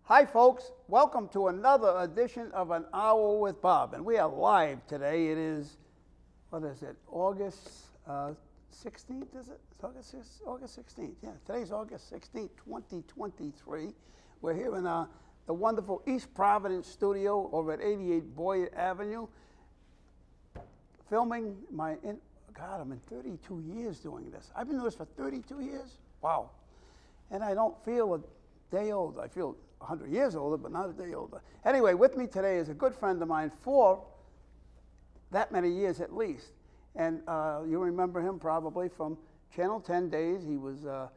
Hi folks, welcome to another edition of An Hour with Bob, and we are live today. It is, August 16th, is it? It's August 16th, yeah. Today's August 16th, 2023. We're here in the wonderful East Providence studio over at 88 Boyd Avenue, filming I'm in 32 years doing this. I've been doing this for 32 years? Wow. And I don't feel a day older. I feel 100 years older, but not a day older. Anyway, with me today is a good friend of mine for that many years at least. And you remember him probably from Channel 10 days. He was a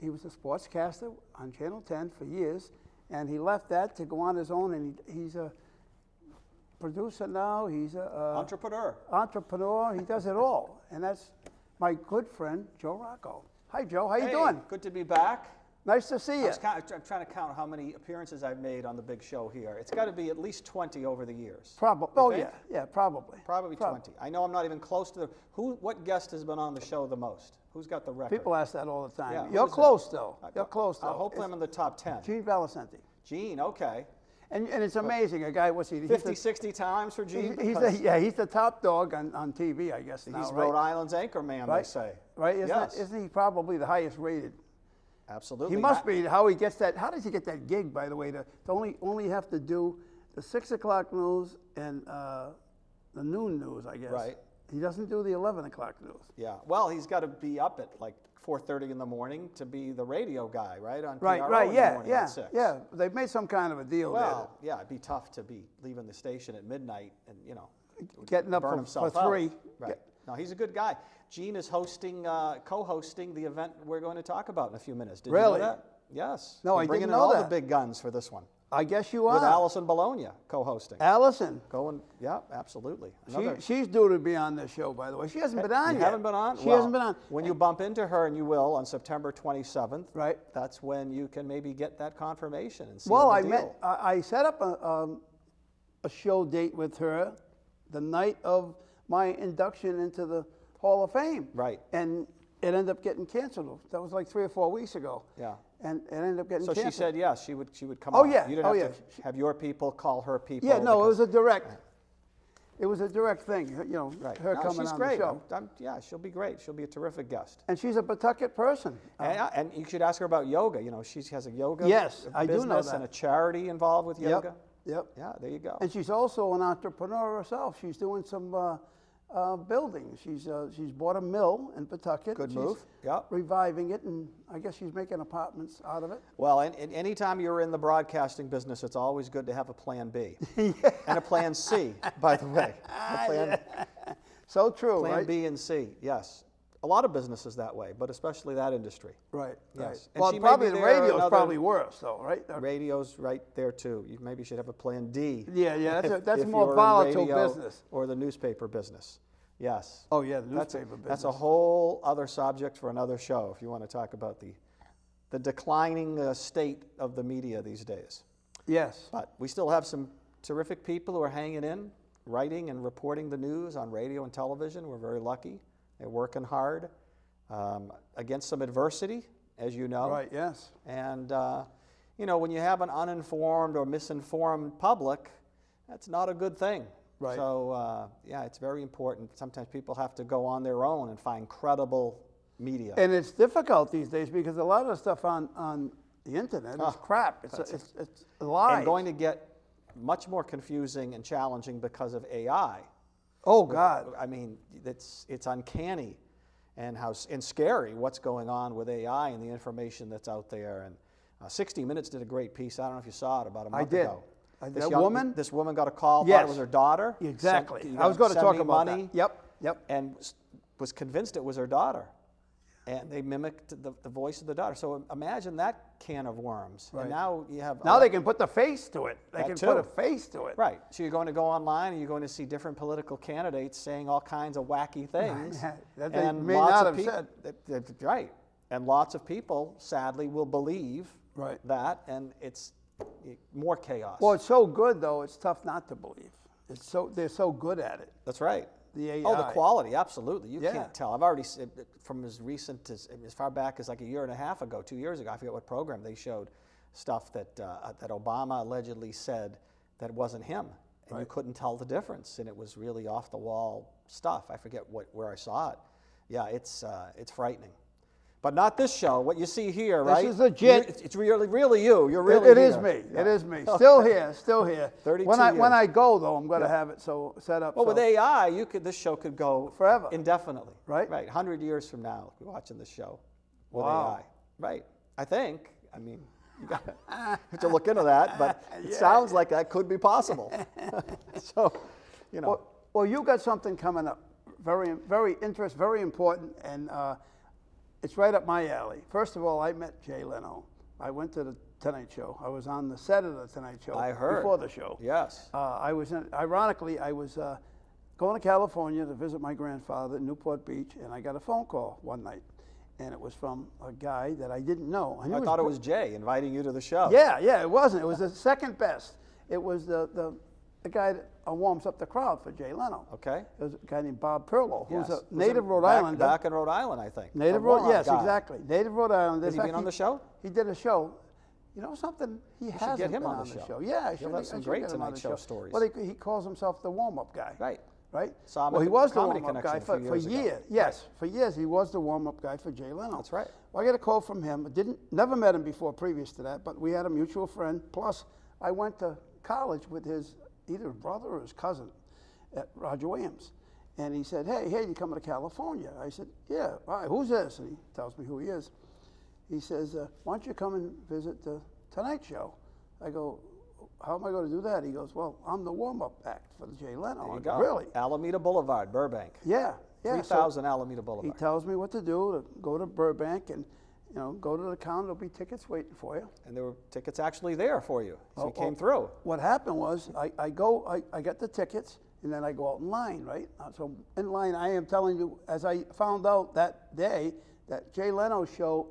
sportscaster on Channel 10 for years, and he left that to go on his own, and he's a producer now. He's a entrepreneur. He does it all. And that's my good friend, Joe Rocco. Hi, Joe. How you doing? Good to be back. Nice to see you. I'm trying to count how many appearances I've made on the big show here. It's got to be at least 20 over the years. Probably. Oh, yeah, probably. Probably 20. I know I'm not even close to what guest has been on the show the most? Who's got the record? People ask that all the time. Yeah, You're close, though. You're close, though. Hopefully I'm in the top 10. Gene Valicenti. Gene, okay. And it's amazing. A guy, what's he? 50, 60 times for Gene? He's the top dog on TV, I guess, now, He's right? Rhode Island's anchor man, right? they say. Right? Yes. Isn't he probably the highest rated? Absolutely. He must be. How he gets that? How does he get that gig? By the way, to only have to do the 6 o'clock news and the noon news, I guess. Right. He doesn't do the 11 o'clock news. Yeah. Well, he's got to be up at like 4:30 in the morning to be the radio guy, right? On Right. PRO Right. in the Yeah. morning Yeah. at 6. Yeah. They've made some kind of a deal Well, yeah, it'd be tough to be leaving the station at midnight and getting up burn for himself 3. out. Right. No, he's a good guy. Gene is co-hosting the event we're going to talk about in a few minutes. Did you know that? Yes. No, We're I didn't bringing in know all that. the big guns for this one. I guess you are. With Allison Bologna co-hosting. Allison. Yeah, absolutely. She's due to be on this show, by the way. She hasn't been on yet. You haven't been on? She hasn't been on. When you bump into her, and you will on September 27th, right? That's when you can maybe get that confirmation and see I set up a show date with her the night of my induction into the Hall of Fame. Right. And it ended up getting canceled. That was like 3 or 4 weeks ago. Yeah. And it ended up getting canceled. So she said yes, she would come on. on. Yeah. You didn't have to have your people call her people. Yeah, no, it was a direct thing, right. her coming on the show. Yeah, she'll be great. She'll be a terrific guest. And she's a Pawtucket person. And you should ask her about yoga. She has a yoga I do know that. And a charity involved with yoga. Yep. Yeah, there you go. And she's also an entrepreneur herself. She's doing some building. She's bought a mill in Pawtucket. Good move. Yep. Reviving it, and I guess she's making apartments out of it. Well, and anytime you're in the broadcasting business, it's always good to have a plan B and a plan C, by the way. So true, plan right? B and C, yes. A lot of businesses that way, but especially that industry. Right. Yes. Right. Well, probably the radio's probably worse, though, right? Radio's right there too. You maybe should have a plan D. Yeah. That's a more volatile business. Or the newspaper business. Yes. Oh yeah, the newspaper business. That's a whole other subject for another show if you want to talk about the declining state of the media these days. Yes. But we still have some terrific people who are hanging in, writing and reporting the news on radio and television. We're very lucky. They're working hard against some adversity, as you know. Right, yes. And, when you have an uninformed or misinformed public, that's not a good thing. Right. So, it's very important. Sometimes people have to go on their own and find credible media. And it's difficult these days because a lot of the stuff on the internet is crap. It's lies. And going to get much more confusing and challenging because of AI. Oh God! I mean, it's uncanny, and scary what's going on with AI and the information that's out there. And 60 Minutes did a great piece. I don't know if you saw it about a month ago. This woman got a call. Yes. Thought it was her daughter. Exactly. I was going to talk about money. That. Yep. And was convinced it was her daughter, and they mimicked the voice of the daughter. So imagine that can of worms. Right. And now you have they can put the face to it. They can too. put a face to it. Right. So you're going to go online and you're going to see different political candidates saying all kinds of wacky things. That they may not have said. Right. And lots of people, sadly, will believe that, and it's more chaos. Well, it's so good, though, it's tough not to believe. They're so good at it. That's right. The AI. Oh, the quality, absolutely. You can't tell. I've already, from as recent as far back as like a year and a half ago, 2 years ago, I forget what program they showed, stuff that Obama allegedly said that wasn't him, and you couldn't tell the difference, and it was really off the wall stuff. I forget where I saw it. Yeah, it's frightening. But not this show. What you see here, right? This is legit. It's really you. You're really It here. is me. Yeah. It is me. Still here. Still here. 32 when years. When I go though, I'm going to have it set up. Well, with AI, this show could go forever, indefinitely. Right. Right. 100 years from now, we're watching this show with wow. AI. Right. I think. I mean, you got to look into that, but it sounds like that could be possible. So, you know. Well, you got something coming up. Very, very interesting, very important, and it's right up my alley. First of all, I met Jay Leno. I went to the Tonight Show. I was on the set of the Tonight Show. I heard. Before the show. Yes. Ironically, I was going to California to visit my grandfather in Newport Beach, and I got a phone call one night. And it was from a guy that I didn't know. I thought it was Jay inviting you to the show. Yeah, it wasn't. It was the second best. It was the guy that warms up the crowd for Jay Leno. Okay. It was a guy named Bob Perlow, who's Yes. a native Rhode Islander. Back in Rhode Island, I think. Yes, exactly. Native Rhode Islander. Has he been on the show? He did a show. You know something? He hasn't get him been on the show. Yeah, I He'll should. have some great Tonight Show stories. Well, he calls himself the warm-up guy. Right. Right? Saw him Well, at he the was the Comedy warm-up guy Connection for a few years years. ago. Yes, for years he was the warm-up guy for Jay Leno. That's right. Well, I got a call from him. Never met him before previous to that, but we had a mutual friend. Plus, I went to college with his either brother or his cousin at Roger Williams. And he said, hey, you coming to California? I said, yeah. All right, who's this? And he tells me who he is. He says, why don't you come and visit the Tonight Show? I go, how am I going to do that? He goes, well, I'm the warm-up act for the Jay Leno. There you go. Really? Alameda Boulevard, Burbank. Yeah. 3000 Alameda Boulevard. He tells me what to do, to go to Burbank and go to the counter. There'll be tickets waiting for you. And there were tickets actually there for you. So you came through. What happened was I got the tickets, and then I go out in line, right? So in line, I am telling you, as I found out that day, that Jay Leno's show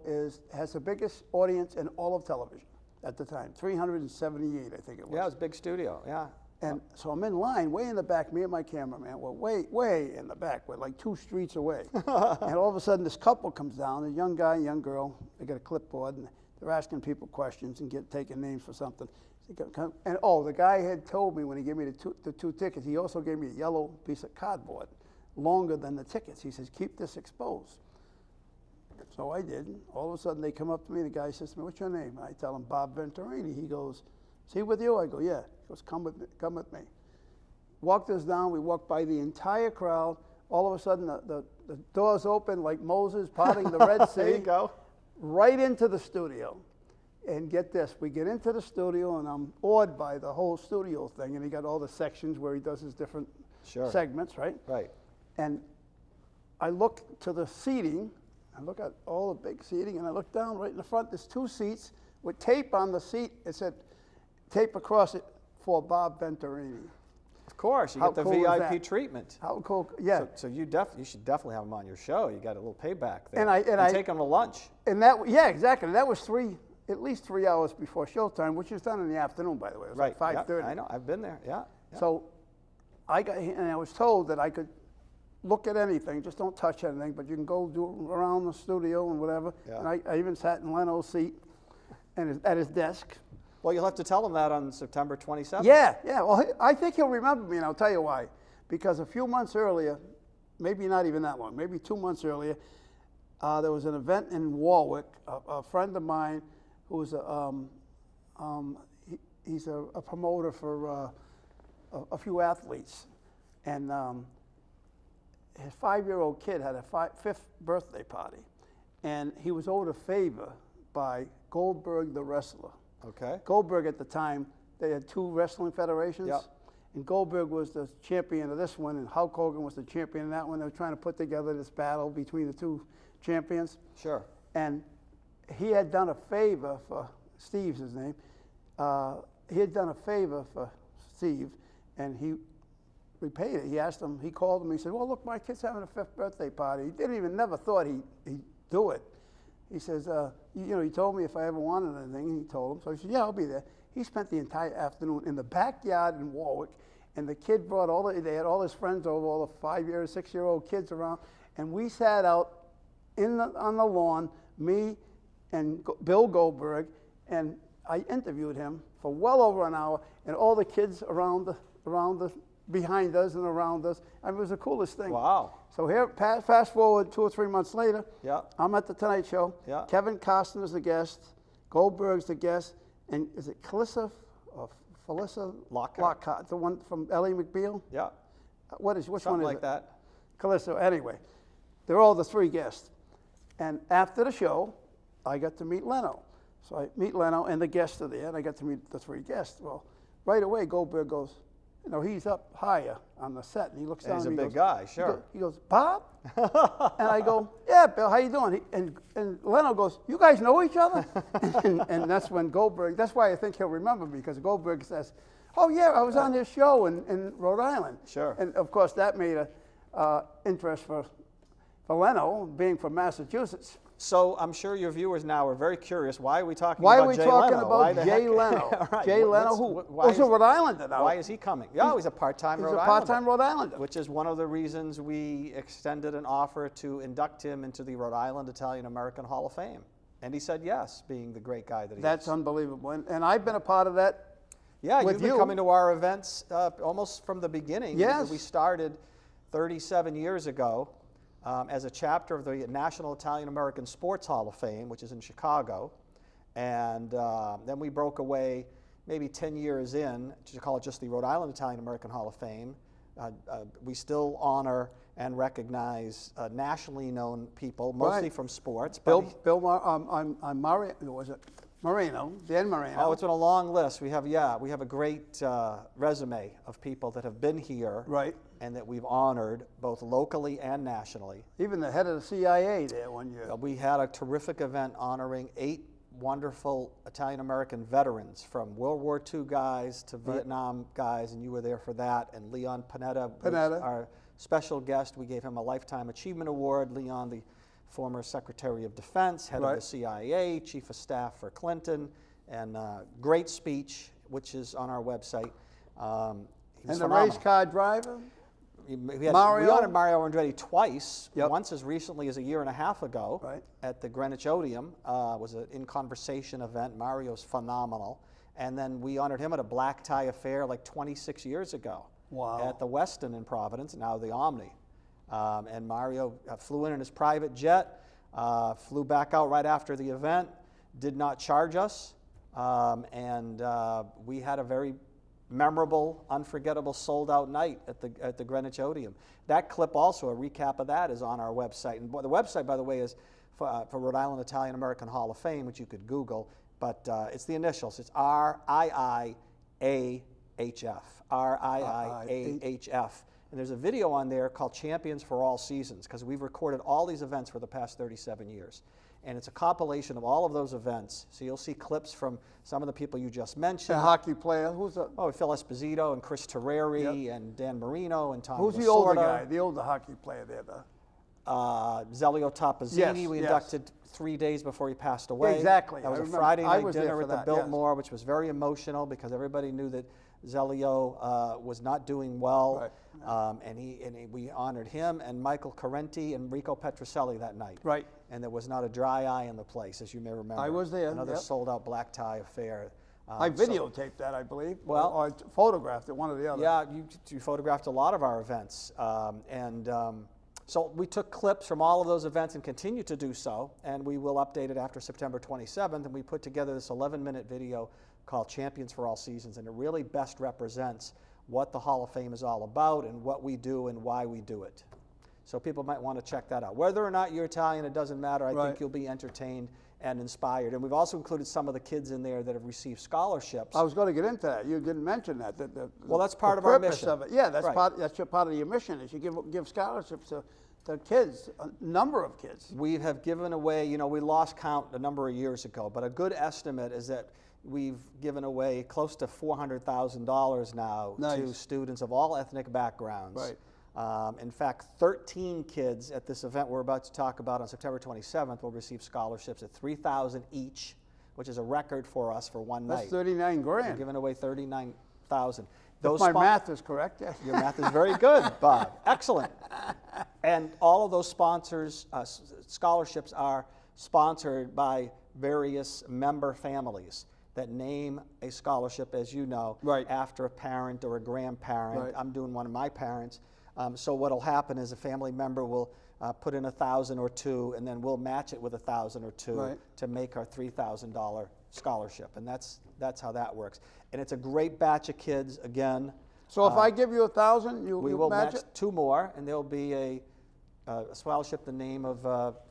has the biggest audience in all of television at the time, 378, I think it was. Yeah, it was a big studio, yeah. And so I'm in line, way in the back. Me and my cameraman were way in the back. We're like 2 streets away. And all of a sudden, this couple comes down, a young guy, young girl. They got a clipboard, and they're asking people questions and taking names for something. And the guy had told me when he gave me the two tickets, he also gave me a yellow piece of cardboard, longer than the tickets. He says, keep this exposed. So I did. All of a sudden, they come up to me. The guy says to me, what's your name? And I tell him, Bob Venturini. He goes, is he with you? I go, yeah. He goes, come with me. Walked us down. We walked by the entire crowd. All of a sudden, the doors open like Moses parting the Red Sea. There you go. Right into the studio. And get this, we get into the studio, and I'm awed by the whole studio thing. And he got all the sections where he does his different segments, right? Right. And I look to the seating. I look at all the big seating, and I look down right in the front. There's 2 seats with tape on the seat. It said, tape across it for Bob Venturini. Of course, you get the VIP treatment. How cool? Yeah. So you should definitely have him on your show. You got a little payback there. And I take him to lunch. And exactly. That was at least 3 hours before showtime, which is done in the afternoon, by the way. It was right. like 5:30. Yeah, I know. I've been there. Yeah. So I was told that I could look at anything, just don't touch anything, but you can go do around the studio and whatever. Yeah. And I even sat in Leno's seat and at his desk. Well, you'll have to tell him that on September 27th. Yeah. Well, I think he'll remember me, and I'll tell you why. Because a few months earlier, maybe not even that long, maybe 2 months earlier, there was an event in Warwick. A friend of mine who's he's a promoter for a few athletes, and his 5-year-old kid had a 5th birthday party, and he was owed a favor by Goldberg the wrestler. Okay. Goldberg at the time, they had 2 wrestling federations. Yep. And Goldberg was the champion of this one, and Hulk Hogan was the champion of that one. They were trying to put together this battle between the 2 champions. Sure. And he had done a favor for, Steve's his name, he had done a favor for Steve, and he repaid it. He asked him, he called him, he said, well, look, my kid's having a 5th birthday party. He never thought he'd do it. He says, he told me if I ever wanted anything, and he told him. So he said, yeah, I'll be there. He spent the entire afternoon in the backyard in Warwick, and the kid brought they had all his friends over, all the 5-year, 6-year-old kids around, and we sat out on the lawn, me and Bill Goldberg, and I interviewed him for well over an hour, and all the kids behind us and around us. I mean, it was the coolest thing. Wow. So here, fast forward 2 or 3 months later, Yeah. I'm at the Tonight Show. Yeah. Kevin Costner's the guest, Goldberg's the guest, and is it Calissa or Felissa Lockhart, the one from Ellie McBeal? Yeah. Which Something one is like it? that. Calissa. Anyway, they're all the 3 guests. And after the show, I got to meet Leno. So I meet Leno, and the guests are there, and I got to meet the 3 guests. Well, right away, Goldberg goes, you know, he's up higher on the set, and he looks down He's a and he big goes, guy, sure. He goes, Bob? And I go, yeah, Bill, how you doing? And Leno goes, you guys know each other? and that's when Goldberg, that's why I think he'll remember me, because Goldberg says, oh yeah, I was on this show in Rhode Island. Sure. And of course, that made a interest for Leno, being from Massachusetts. So I'm sure your viewers now are very curious. Why are we talking Why about are we Jay talking Leno? about Jay Leno? Right. Jay Leno, who was a Rhode Islander now. Why is he coming? Yeah, he's a part-time Rhode He's a Islander. part-time Rhode Islander. Which is one of the reasons we extended an offer to induct him into the Rhode Island Italian American Hall of Fame. And he said yes, being the great guy that he That's is. unbelievable. And I've been a part of that. Yeah, with you've been coming to our events almost from the beginning. Yes. We started 37 years ago as a chapter of the National Italian American Sports Hall of Fame, which is in Chicago. And then we broke away maybe 10 years in to call it just the Rhode Island Italian American Hall of Fame. We still honor and recognize nationally known people, mostly from sports. I'm Mario, was it? Moreno, Dan Moreno. Oh, it's been a long list. We have a great resume of people that have been here, Right. and that we've honored both locally and nationally. Even the head of the CIA there one year. We had a terrific event honoring 8 wonderful Italian American veterans, from World War II guys to Vietnam guys, and you were there for that. And Leon Panetta was our special guest. We gave him a Lifetime Achievement Award. Leon, the former Secretary of Defense, head of the CIA, Chief of Staff for Clinton, and great speech, which is on our website. He was and the race car driver? We honored Mario Andretti twice, once as recently as a year and a half ago at the Greenwich Odeum. Was an In Conversation event. Mario's phenomenal. And then we honored him at a black tie affair like 26 years ago at the Westin in Providence, now the Omni. And Mario flew in his private jet, flew back out right after the event, did not charge us, and we had a very memorable, unforgettable, sold-out night at the Greenwich Odeum. That clip also, a recap of that, is on our website. And the website, by the way, is for Rhode Island Italian American Hall of Fame, which you could Google, but it's the initials. It's RIIAHF, RIIAHF. And there's a video on there called Champions for All Seasons, because we've recorded all these events for the past 37 years. And it's a compilation of all of those events. So you'll see clips from some of the people you just mentioned. A hockey player, who's that? Oh, Phil Esposito and Chris Terreri and Dan Marino and Tom Who's the older guy, the older hockey player there? Zelio Topazzini, we inducted 3 days before he passed away. Exactly. That was a Friday night dinner at the Biltmore, which was very emotional because everybody knew that Zelio was not doing well. And we honored him and Michael Carenti and Rico Petrocelli that night. Right. And there was not a dry eye in the place, as you may remember. I was there. Another sold-out black tie affair. I videotaped that, I believe. Well, or photographed it, one or the other. Yeah, you photographed a lot of our events. So we took clips from all of those events and continue to do so, and we will update it after September 27th, and we put together this 11-minute video called Champions for All Seasons, and it really best represents what the Hall of Fame is all about and what we do and why we do it. So people might want to check that out. Whether or not you're Italian, it doesn't matter. I think you'll be entertained and inspired. And we've also included some of the kids in there that have received scholarships. I was going to get into that. You didn't mention that. Well, that's part of our mission. Of it. Yeah, that's part of your mission is you give scholarships to kids, a number of kids. We have given away, we lost count a number of years ago, but a good estimate is that we've given away close to $400,000 now to students of all ethnic backgrounds. Right. In fact, 13 kids at this event we're about to talk about on September 27th will receive scholarships at $3,000 each, which is a record for us for one night. That's 39 grand. We're giving away 39,000. If my math is correct. Your math is very good, Bob. Excellent. And all of those scholarships are sponsored by various member families. that name a scholarship, as you know, Right. after a parent or a grandparent. Right. I'm doing one of my parents. So what'll happen is a family member will put in $1,000 or $2,000, and then we'll match it with $1,000 or $2,000 Right. to make our $3,000 scholarship, and that's how that works. And it's a great batch of kids. Again, So if I give you $1,000, you we will match match it? 2 more, and there'll be a scholarship, the name of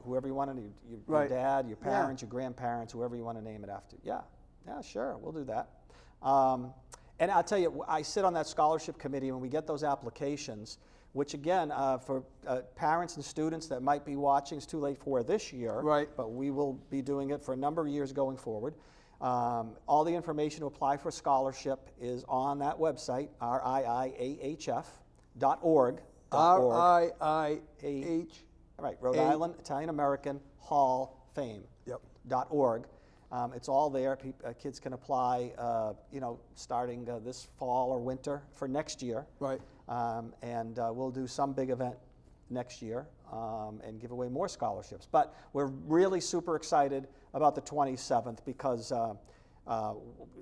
whoever you want to name, your Right. dad, your Yeah. parents, your grandparents, whoever you want to name it after. Yeah, sure, we'll do that. And I'll tell you, I sit on that scholarship committee, and when we get those applications, which again, for parents and students that might be watching, it's too late for this year, Right. but we will be doing it for a number of years going forward. All the information to apply for a scholarship is on that website, riiahf.org. RIIH. Right, Rhode Island Italian American Hall Fame. Yep. .org. It's all there. Kids can apply, starting this fall or winter for next year. Right. And we'll do some big event next year and give away more scholarships. But we're really super excited about the 27th because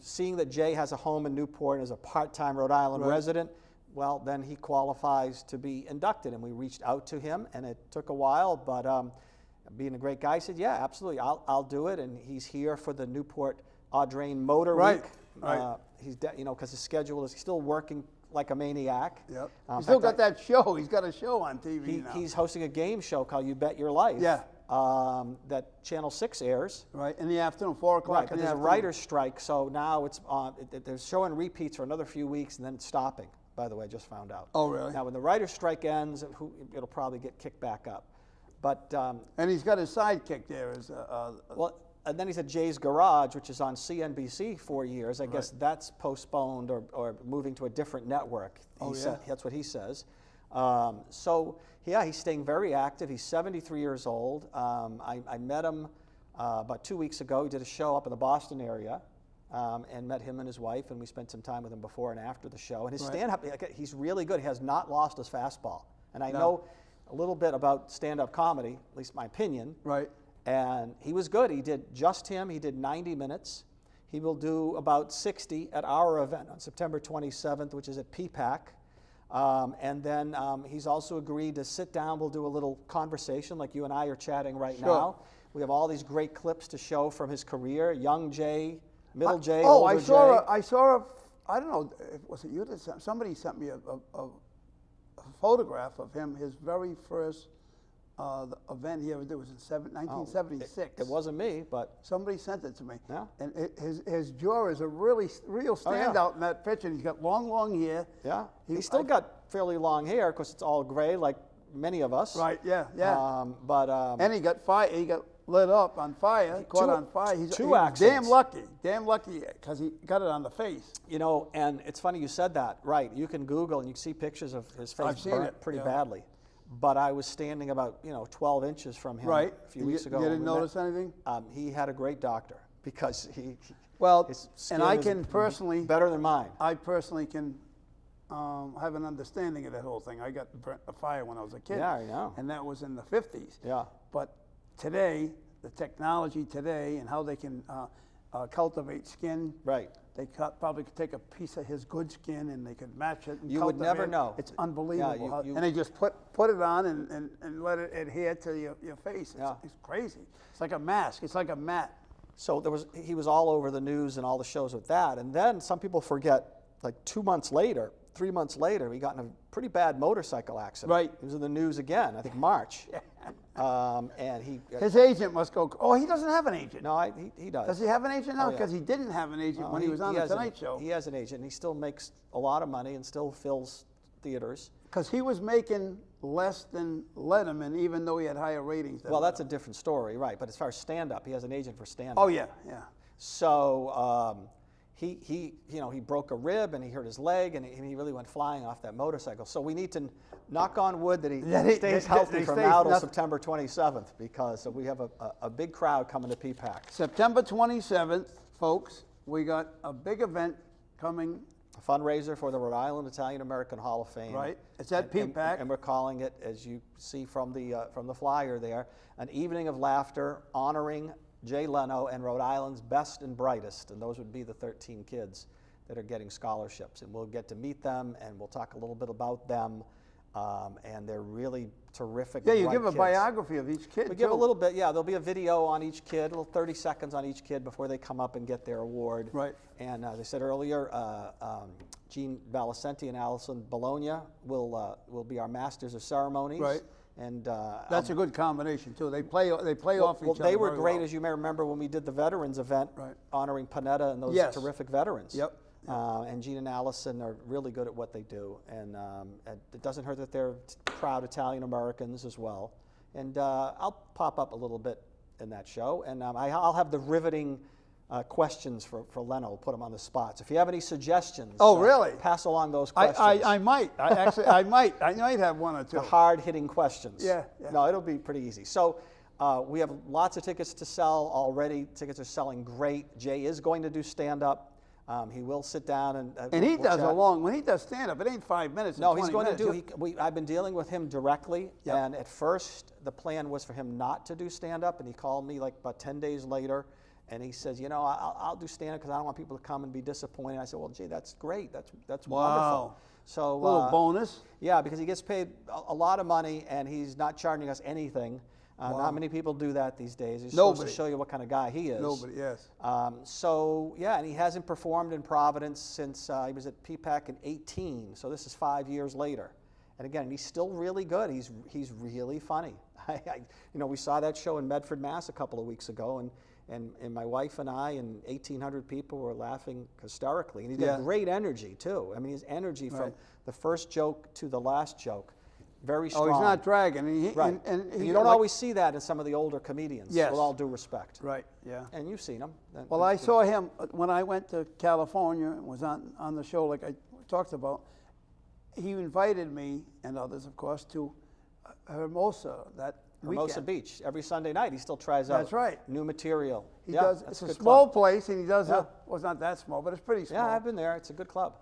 seeing that Jay has a home in Newport and is a part-time Rhode Island Right. resident, well, then he qualifies to be inducted. And we reached out to him, and it took a while, but being a great guy, he said, yeah, absolutely, I'll do it. And he's here for the Newport Audrain Motor Right. Week. Right. He's, because his schedule is still working like a maniac. Yep. In He's still fact, got that show. He's got a show on TV now. He's hosting a game show called You Bet Your Life. Yeah. That Channel 6 airs. Right, in the afternoon, 4 o'clock Right, in but the there's a afternoon. writer's strike, so now it's on. They're showing repeats for another few weeks, and then it's stopping. By the way, I just found out. Oh, really? Now, when the writer's strike ends, it'll probably get kicked back up. But And he's got his sidekick there. well, and then he's at Jay's Garage, which is on CNBC 4 years. I guess that's postponed or moving to a different network. That's what he says. So, yeah, he's staying very active. He's 73 years old. I met him about 2 weeks ago. He did a show up in the Boston area and met him and his wife, and we spent some time with him before and after the show. And his stand-up, he's really good. He has not lost his fastball. And I know a little bit about stand-up comedy, at least my opinion. Right. And he was good. He did just him. He did 90 minutes. He will do about 60 at our event on September 27th, which is at PPAC. And then he's also agreed to sit down. We'll do a little conversation like you and I are chatting right now. We have all these great clips to show from his career, young Jay, middle Jay, older Jay. I saw I don't know, was it you that somebody sent me a photograph of him, his very first the event he ever did was in 1976. It wasn't me, but somebody sent it to me. Yeah. And his jaw is a real standout in that picture. And he's got long hair. Yeah. He's still got fairly long hair because it's all gray, like many of us. Right. Yeah. And he got fire. He got lit up on fire. Caught on fire. He's accidents. Damn lucky, because he got it on the face. And it's funny you said that. Right. You can Google and you can see pictures of his face burnt pretty badly. But I was standing about 12 inches from him a few weeks ago. You didn't notice anything? He had a great doctor because his skin and I can personally better than mine. I personally can have an understanding of that whole thing. I got burnt a fire when I was a kid. Yeah, I know. And that was in the 50s. Yeah. But today, the technology today and how they can cultivate skin. Right. They probably could take a piece of his good skin and they could match it. And you would never know. It's unbelievable. Yeah, and they just put it on and let it adhere to your face. It's crazy. It's like a mask. It's like a mat. So he was all over the news and all the shows with that. And then some people forget, like 3 months later, he got in a pretty bad motorcycle accident. Right. He was in the news again, I think March. And his agent must go, oh, he doesn't have an agent. No, he does. Does he have an agent now? Because he didn't have an agent when he was on the Tonight Show. He has an agent, and he still makes a lot of money and still fills theaters. Because he was making less than Letterman, even though he had higher ratings than Well, Letterman. that's a different story, right? But as far as stand-up, he has an agent for stand-up. Oh, yeah. So he broke a rib and he hurt his leg and he really went flying off that motorcycle. So we need to knock on wood that he stays healthy from now till September 27th because we have a big crowd coming to PPAC. September 27th, folks, we got a big event coming. A fundraiser for the Rhode Island Italian American Hall of Fame. Right. It's at PPAC. And we're calling it, as you see from the flyer there, an evening of laughter honoring Jay Leno and Rhode Island's best and brightest, and those would be the 13 kids that are getting scholarships. And we'll get to meet them, and we'll talk a little bit about them. And they're really terrific. Yeah, you give a kids. Biography of each kid. We give a little bit, yeah. There'll be a video on each kid, a little 30 seconds on each kid before they come up and get their award. Right. And as I said earlier, Jean Valicenti and Allison Bologna will be our masters of ceremonies. Right. And that's a good combination too. They play off each other. They were great, well. as you may remember, when we did the veterans event, right, honoring Panetta and those yes, terrific veterans. Yep. And Jean and Allison are really good at what they do, and it doesn't hurt that they're proud Italian Americans as well. And I'll pop up a little bit in that show, and I'll have the riveting questions for Leno, put them on the spot. So if you have any suggestions, really? Pass along those questions. I might. I might have one or two. The hard-hitting questions. Yeah. No, it'll be pretty easy. So we have lots of tickets to sell already. Tickets are selling great. Jay is going to do stand-up. He will sit down and he does when he does stand-up, it ain't 5 minutes. No, he's going to do. I've been dealing with him directly, yep, and at first the plan was for him not to do stand-up, and he called me like about 10 days later, and he says, I'll do stand-up because I don't want people to come and be disappointed. I said, well, gee, that's great. That's wow, wonderful. So a little bonus. Yeah, because he gets paid a lot of money, and he's not charging us anything. Wow. Not many people do that these days. He's Nobody. supposed to show you what kind of guy he is. Nobody, yes. So, yeah, and he hasn't performed in Providence since he was at PPAC in 18, so this is 5 years later. And again, he's still really good. He's really funny. We saw that show in Medford, Mass. a couple of weeks ago, and my wife and I and 1,800 people were laughing hysterically. And he's got great energy, too. I mean, his energy from the first joke to the last joke, very strong. Oh, he's not dragging. Right. And you don't always see that in some of the older comedians, yes, with all due respect. Right, yeah. And you've seen him. Well, I saw him when I went to California and was on the show like I talked about. He invited me, and others, of course, to Hermosa that Hermosa weekend. Beach, every Sunday night. He still tries out That's right. new material. He does. It's a small place, and he does well, it's not that small, but it's pretty small. Yeah, I've been there. It's a good club.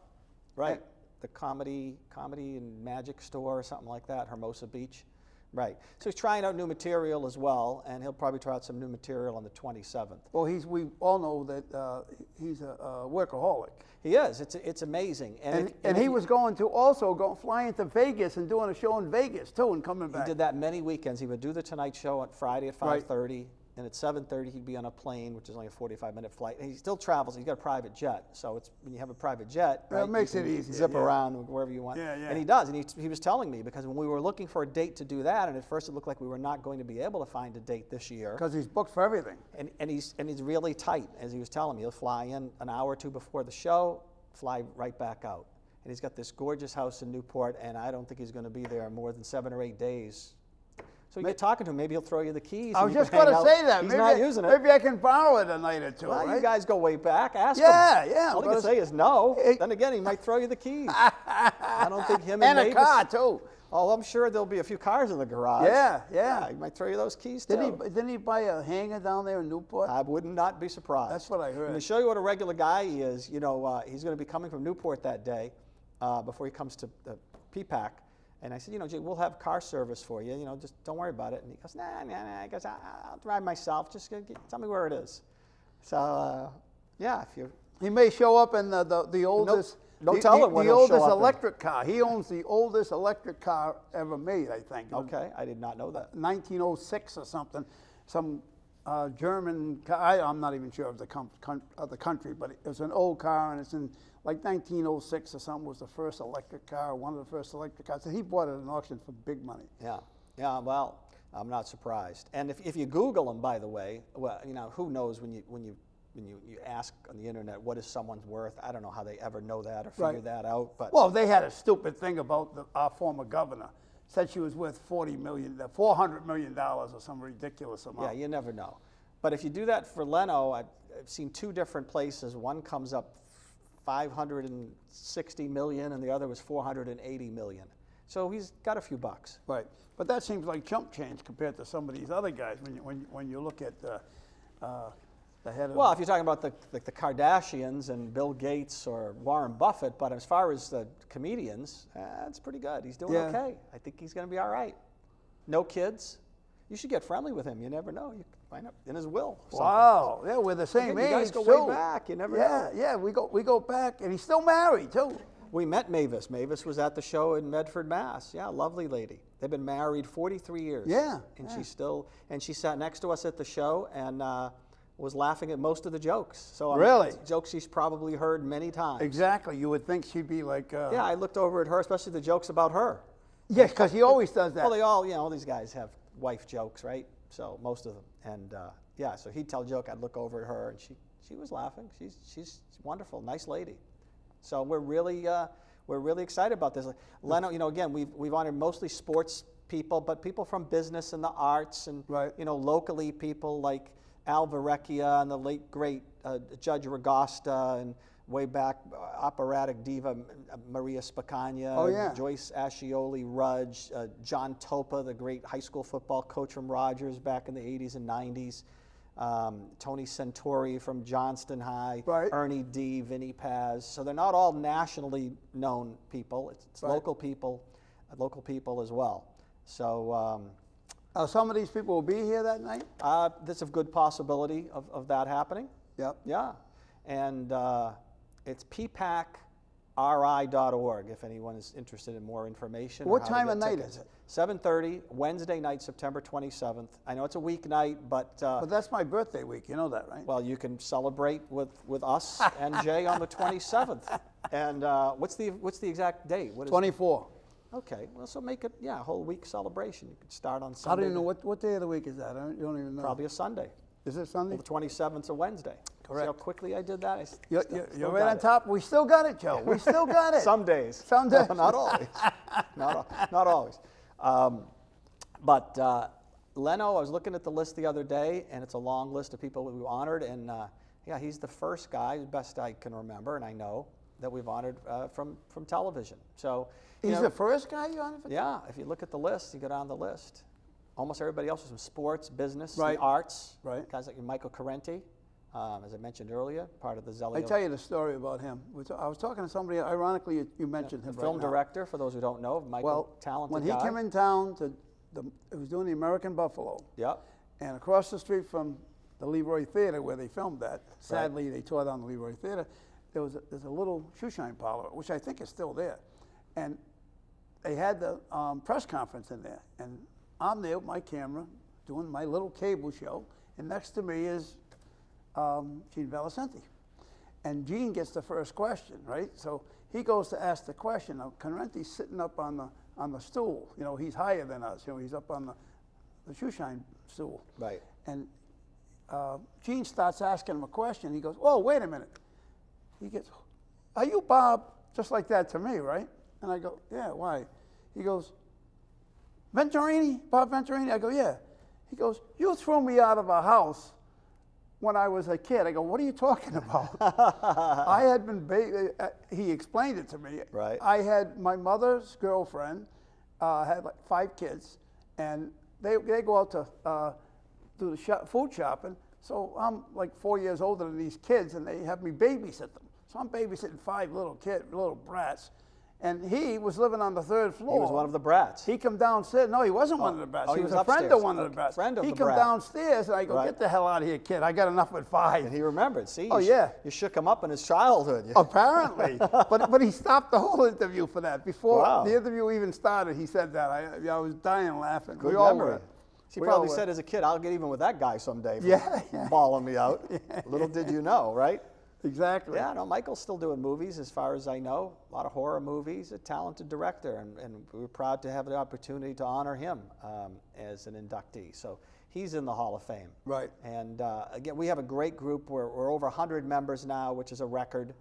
Right. The comedy and magic store or something like that, Hermosa Beach. Right. So he's trying out new material as well, and he'll probably try out some new material on the 27th. Well, we all know that he's a workaholic. He is. It's amazing. And he was going to fly into Vegas and doing a show in Vegas too, and coming back. He did that many weekends. He would do the Tonight Show on Friday at 5:30. And at 7:30, he'd be on a plane, which is only a 45-minute flight. And he still travels. He's got a private jet. So it's when you have a private jet, right, it makes it easy. Zip around wherever you want. Yeah. And he does. And he was telling me, because when we were looking for a date to do that, and at first it looked like we were not going to be able to find a date this year. Because he's booked for everything. And he's really tight, as he was telling me. He'll fly in an hour or two before the show, fly right back out. And he's got this gorgeous house in Newport, and I don't think he's going to be there more than 7 or 8 days. So you get talking to him, maybe he'll throw you the keys. I was just going to say that. He's not using it. Maybe I can borrow it a night or two. Well, right? you guys go way back. Ask him. Yeah. All he can say is no. Then again, he might throw you the keys. I don't think him and a car too. Oh, I'm sure there'll be a few cars in the garage. Yeah. He might throw you those keys too. Didn't he buy a hangar down there in Newport? I would not be surprised. That's what I heard. And to show you what a regular guy he is, he's going to be coming from Newport that day before he comes to PPAC. And I said, Jay, we'll have car service for you. Just don't worry about it. And he goes, nah. I guess I'll drive myself. Just tell me where it is. So, if you. He may show up in the oldest. Don't tell him when the he'll show oldest up electric car. He owns the oldest electric car ever made, I think. Okay, I did not know that. 1906 or something. Some German car. I'm not even sure of the country, but it was an old car, and it's in like 1906 or something. Was the first electric car, one of the first electric cars. So he bought it at an auction for big money. Yeah. Well, I'm not surprised. And if you Google him, by the way, well, who knows when you ask on the internet what is someone's worth? I don't know how they ever know that or figure that out. But well, they had a stupid thing about our former governor. Said she was worth $400 million or some ridiculous amount. Yeah, you never know. But if you do that for Leno, I've seen 2 different places. One comes up $560 million, and the other was $480 million. So he's got a few bucks. Right, but that seems like chump change compared to some of these other guys when you look at the head of. Well, if you're talking about the Kardashians and Bill Gates or Warren Buffett, but as far as the comedians, it's pretty good. He's doing okay. I think he's going to be all right. No kids. You should get friendly with him. You never know. Right up in his will. Wow, yeah, we're the same Again, age. you guys go too. way back. You never know. Yeah, we go back, and he's still married too. We met Mavis. Mavis was at the show in Medford, Mass. Yeah, lovely lady. They've been married 43 years. Yeah. And she sat next to us at the show and was laughing at most of the jokes. So really? Jokes she's probably heard many times. Exactly. You would think she'd be like. Yeah, I looked over at her, especially the jokes about her. Yes, because he always does that. Well, they all, all these guys have wife jokes, right? So most of them. And yeah, so he'd tell a joke, I'd look over at her, and she was laughing. She's wonderful, nice lady. So we're really excited about this. Leno, again, we've honored mostly sports people, but people from business and the arts, and locally people like Al Verrecchia and the late great Judge Ragosta, and way back operatic diva Maria Spicagna, Joyce Ascioli Rudge, John Topa, the great high school football coach from Rogers back in the 80s and 90s. Tony Centuri from Johnston High, Ernie D, Vinny Paz. So they're not all nationally known people. It's local people as well. So some of these people will be here that night? There's a good possibility of that happening. Yep. Yeah. And it's ppacri.org if anyone is interested in more information. What time of night is it? 7:30, Wednesday night, September 27th. I know it's a weeknight, but that's my birthday week. You know that, right? Well, you can celebrate with us and Jay on the 27th. And what's the exact date? What is 24. Okay, well, so make it a whole week celebration. You could start on Sunday. How do you know what day of the week is that? You don't even know. Probably a Sunday. Is it Sunday? Well, the 27th's a Wednesday. Correct. See how quickly I did that? You're right on top. We still got it, Joe. We still got it. Some days. Some days. Not always. Not always. But Leno, I was looking at the list the other day, and it's a long list of people we honored, and he's the first guy, as best I can remember, and I know, that we've honored from television. So he's the first guy you honored? Yeah, if you look at the list, you go down the list. Almost everybody else was from sports, business, the arts. Right. Guys like Michael Carenti, as I mentioned earlier, part of the Zelio. I tell you the story about him. I was talking to somebody, ironically, you mentioned him. The film director, for those who don't know, Michael, talented when guy. he came in town, it was doing the American Buffalo. Yep. And across the street from the Leroy Theater where they filmed that, sadly they tore down the Leroy Theater, there's a little shoeshine parlor, which I think is still there. And they had the press conference in there. And I'm there with my camera doing my little cable show, and next to me is Gene Valicenti. And Gene gets the first question, right? So he goes to ask the question. Now, Carenti's sitting up on the stool. He's higher than us. He's up on the shoeshine stool. Right. And Gene starts asking him a question. He goes, "Oh, wait a minute." He gets, "Are you Bob?" Just like that to me, right? And I go, "Yeah, why?" He goes, "Venturini, Bob Venturini?" I go, "Yeah." He goes, "You threw me out of a house when I was a kid." I go, "What are you talking about?" I had been, he explained it to me. Right. I had my mother's girlfriend, had like 5 kids, and they go out to do the food shopping. So I'm like 4 years older than these kids, and they have me babysit them. So I'm babysitting 5 little brats. And he was living on the 3rd floor. He was one of the brats. He come downstairs. No, he wasn't one of the brats. Oh, he was was a friend upstairs. of one of the brats. Friend of he the come brat. downstairs, and I go, Right. "Get the hell out of here, kid. I got enough with 5. And he remembered. See? Oh, yeah. You shook him up in his childhood. Apparently. but he stopped the whole interview for that. Before Wow. the interview even started, he said that. I was dying laughing. Good we all memory. were. He We probably all said were. as a kid, "I'll get even with that guy someday for Yeah. bawling me out." Little did you know, right? Exactly. Yeah, no, Michael's still doing movies as far as I know, a lot of horror movies, a talented director, and we're proud to have the opportunity to honor him as an inductee. So he's in the Hall of Fame. Right. And again, we have a great group. We're over 100 members now, which is a record,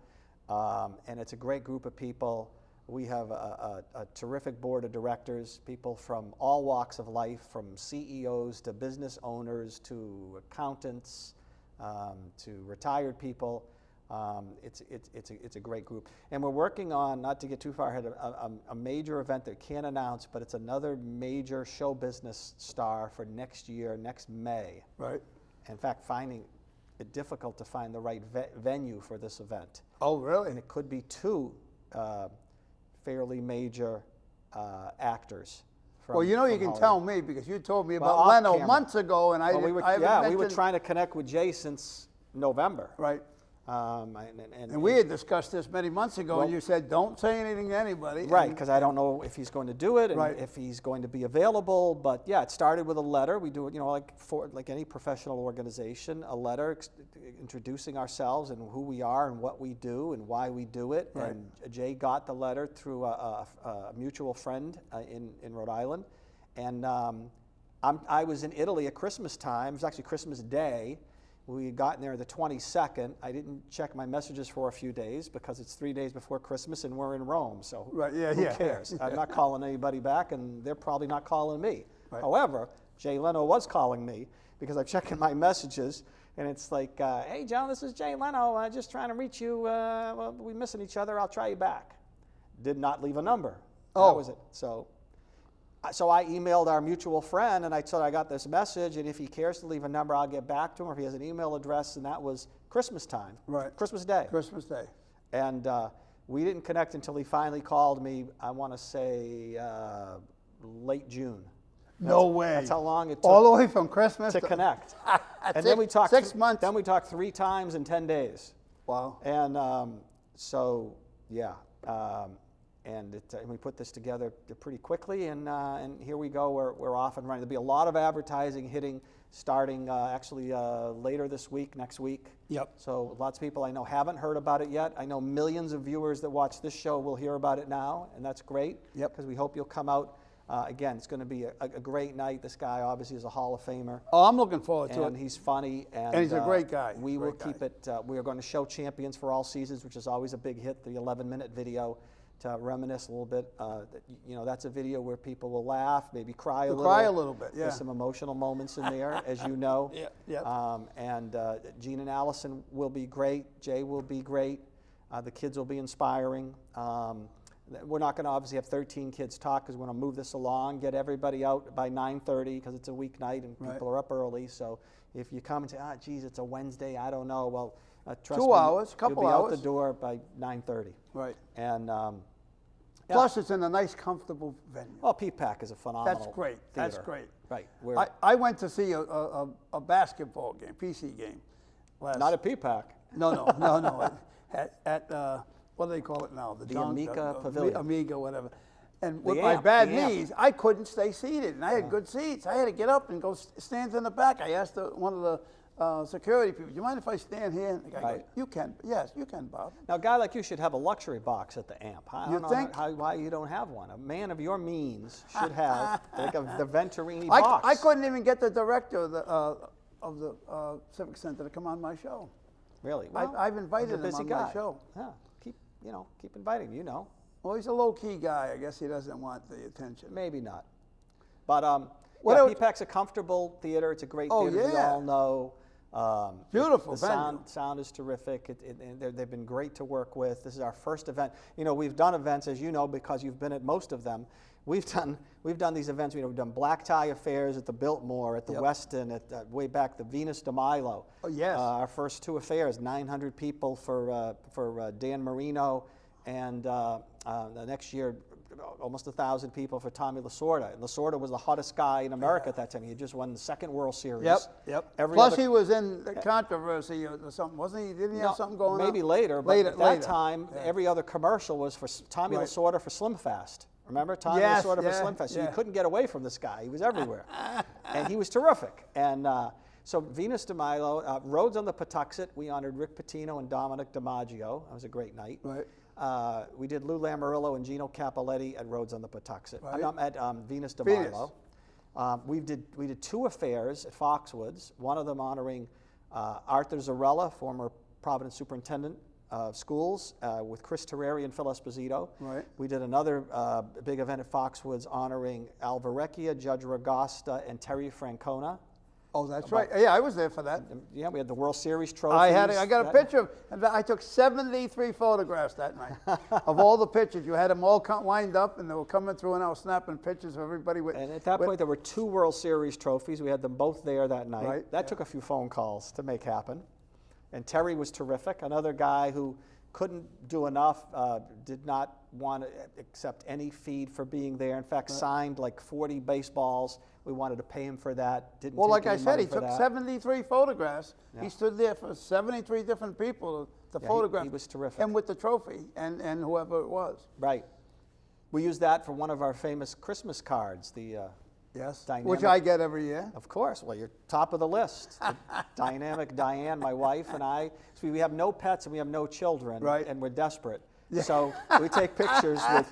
and it's a great group of people. We have a terrific board of directors, people from all walks of life, from CEOs to business owners to accountants to retired people. It's a great group, and we're working on, not to get too far ahead, a major event that can't announce, but it's another major show business star for next year, next May. Right. In fact, finding it difficult to find the right venue for this event. Oh, really? And it could be 2 fairly major actors Well, you know, you can Hollywood. tell me because you told me Well, about off Leno camera. months ago, and I Well, haven't we were mentioned- trying to connect with Jay since November. Right. And And we had discussed this many months ago, Well- and you said, don't say anything to anybody. Right, and- because I don't know if he's going to do it and Right. if he's going to be available. But yeah, it started with a letter. We do it, you know, like any professional organization, a letter introducing ourselves and who we are and what we do and why we do it. Right. And Jay got the letter through a mutual friend in Rhode Island. And I was in Italy at Christmas time. It was actually Christmas Day. We had gotten there the 22nd. I didn't check my messages for a few days because it's 3 days before Christmas and we're in Rome. So Right, yeah, who yeah. cares? I'm not calling anybody back and they're probably not calling me. Right. However, Jay Leno was calling me because I'm checking my messages and it's like, hey, Joe, this is Jay Leno. I'm just trying to reach you. Well, we're missing each other. I'll try you back. Did not leave a number. Oh. That was it. So I emailed our mutual friend and I said I got this message and if he cares to leave a number, I'll get back to him, or if he has an email address, and that was Christmas time. Right. Christmas Day. Christmas Day. And we didn't connect until he finally called me, I want to say late June. No way. That's how long it took All the way from Christmas to connect. And Six- then we talked 6 months. Then we talked 3 times in 10 days. Wow. And so, yeah. And we put this together pretty quickly, and here we go. We're off and running. There'll be a lot of advertising hitting starting actually later this week, next week. Yep. So lots of people I know haven't heard about it yet. I know millions of viewers that watch this show will hear about it now, and that's great. Yep. Because we hope you'll come out. Again, it's going to be a great night. This guy obviously is a Hall of Famer. Oh, I'm looking forward to And it. he's funny. And he's a great guy. We will Great keep it. We are going to show Champions for All Seasons, which is always a big hit, the 11-minute video, to reminisce a little bit. You know, that's a video where people will laugh, maybe cry a You'll little. cry a little bit, yeah. There's some emotional moments in there, as you know. Yeah, yeah. And Gene and Allison will be great. Jay will be great. The kids will be inspiring. We're not going to obviously have 13 kids talk because we're going to move this along, get everybody out by 9:30 because it's a weeknight and Right. people are up early. So if you come and say, geez, it's a Wednesday, I don't know. Well, trust 2 me, hours, couple you'll be out hours. the door by 9:30. Right. And yeah. Plus, it's in a nice, comfortable venue. Well, PPAC is a phenomenal That's great. That's theater. great. Right. I went to see a basketball game, PC game. Not at PPAC. No. At what do they call it now? The Amica Pavilion. Amiga, whatever. And with The my amp, bad the amp. knees, I couldn't stay seated, and I had good seats. I had to get up and go stand in the back. I asked one of the security people, "Do you mind if I stand here?" And the guy Right. goes, "You can." Yes, you can, Bob. Now, a guy like you should have a luxury box at the amp. I You don't think? know why you don't have one. A man of your means should have like the Venturini box. I couldn't even get the director of the Civic Center to come on my show. Really? I've invited he's a him busy on guy. my show. Yeah, keep inviting. You know, Well, he's a low-key guy. I guess he doesn't want the attention. maybe not. But What yeah, else- PPAC's a comfortable theater. It's a great Oh, theater. We yeah. all know. Beautiful The venue. sound is terrific. They've been great to work with. This is our first event. You know, we've done events, as you know, because you've been at most of them. We've done these events. We've done black tie affairs at the Biltmore, at the Yep. Westin, at way back the Venus de Milo. Oh, yes. Our first 2 affairs, 900 people for Dan Marino, and the next year, almost 1,000 people for Tommy Lasorda. And Lasorda was the hottest guy in America at that time. He had just won the 2nd World Series. Yep. Every Plus, other- he was in the controversy or something, wasn't he? Didn't he have something going on? Maybe later, but at that later. time, Yeah. every other commercial was for Tommy Right. Lasorda for Slim Fast. Remember Tommy Yes, Lasorda for yeah, Slim Fast? So yeah. you couldn't get away from this guy. He was everywhere. And he was terrific. And so Venus de Milo, Rhodes on the Patuxent, we honored Rick Pitino and Dominic DiMaggio. That was a great night. Right. We did Lou Lamoriello and Gino Capoletti at Rhodes on the Patuxent. Right. At Venus de Venus. Milo. We did 2 affairs at Foxwoods, one of them honoring Arthur Zarella, former Providence superintendent of schools, with Chris Terreri and Phil Esposito. Right. We did another big event at Foxwoods honoring Al Verrecchia, Judge Ragosta, and Terry Francona. Oh, that's right. Yeah, I was there for that. Yeah, we had the World Series trophies. I got a picture of, I took 73 photographs that night of all the pictures. You had them all lined up, and they were coming through, and I was snapping pictures of everybody with. And at that point, there were 2 World Series trophies. We had them both there that night. Right, That took a few phone calls to make happen. And Terry was terrific, another guy who couldn't do enough, did not want to accept any feed for being there. In fact, signed like 40 baseballs. We wanted to pay him for that. Didn't Well, take like I any said, money he for took that. 73 photographs. Yeah. He stood there for 73 different people to Yeah, photograph. he was terrific. And with the trophy and whoever it was. Right. We used that for one of our famous Christmas cards, the Yes, dynamic, which I get every year. Of course. Well, you're top of the list. The dynamic Diane, my wife, and I. So we have no pets and we have no children, right. And we're desperate. Yeah. So we take pictures with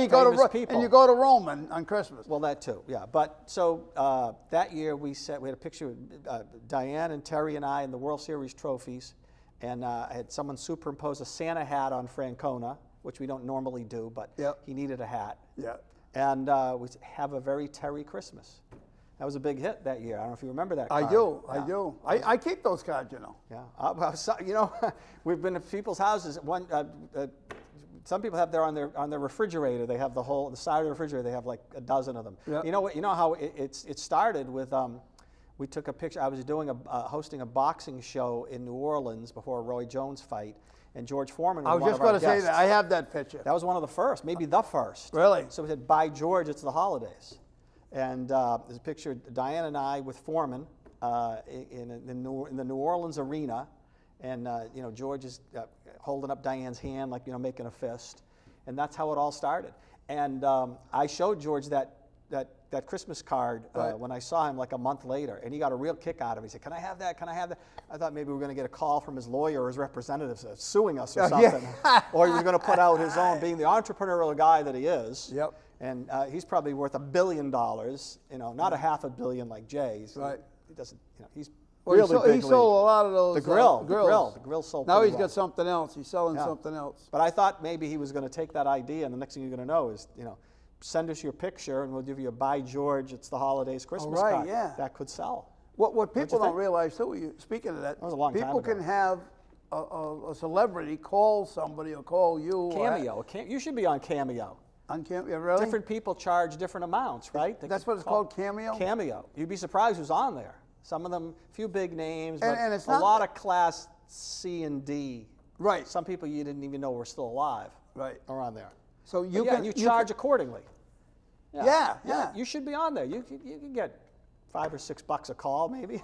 you go famous to people. And you go to Rome on Christmas. Well, that too, yeah. But so that year we had a picture of Diane and Terry and I in the World Series trophies, and I had someone superimpose a Santa hat on Francona, which we don't normally do, but he needed a hat. Yeah. And we have a very Terry Christmas. That was a big hit that year. I don't know if you remember that card. I do. Yeah. I keep those cards, you know. Yeah. We've been to people's houses. Some people have there on their refrigerator. They have the side of the refrigerator. They have like a dozen of them. Yep. You know what? You know how it started with. We took a picture. I was hosting a boxing show in New Orleans before a Roy Jones fight, and George Foreman was I was one just of our going to say guests. that. I have that picture. That was one of the first, maybe the first. Really? So we said, "By George, it's the holidays," and there's a picture of Diane and I with Foreman in the New Orleans arena, and George is holding up Diane's hand like making a fist, and that's how it all started. And I showed George that Christmas card when I saw him like a month later, and he got a real kick out of it. He said, "Can I have that? Can I have that?" I thought maybe we were going to get a call from his lawyer or his representatives suing us or something, or he was going to put out his own, being the entrepreneurial guy that he is. Yep. And he's probably worth $1 billion. Not a $500 million like Jay. Right. He doesn't. He's Well, really big he sold a lot of those. The grill sold. Now pretty he's well. got something else. He's selling something else. But I thought maybe he was going to take that idea, and the next thing you're going to know is, send us your picture, and we'll give you a "By George, it's the holidays" Christmas card. Yeah. That could sell. What people don't realize too, speaking of that, was a long time people ago. can have a celebrity call somebody or call you. Cameo. You should be on Cameo. On Cameo, really? Different people charge different amounts, right? That's what it's called, Cameo? Cameo. You'd be surprised who's on there. Some of them, a few big names, but and it's a lot of class C and D. Right. Some people you didn't even know were still alive. Right. Are on there. So you can. You charge accordingly. Yeah. You should be on there. You can get $5 or $6 a call, maybe.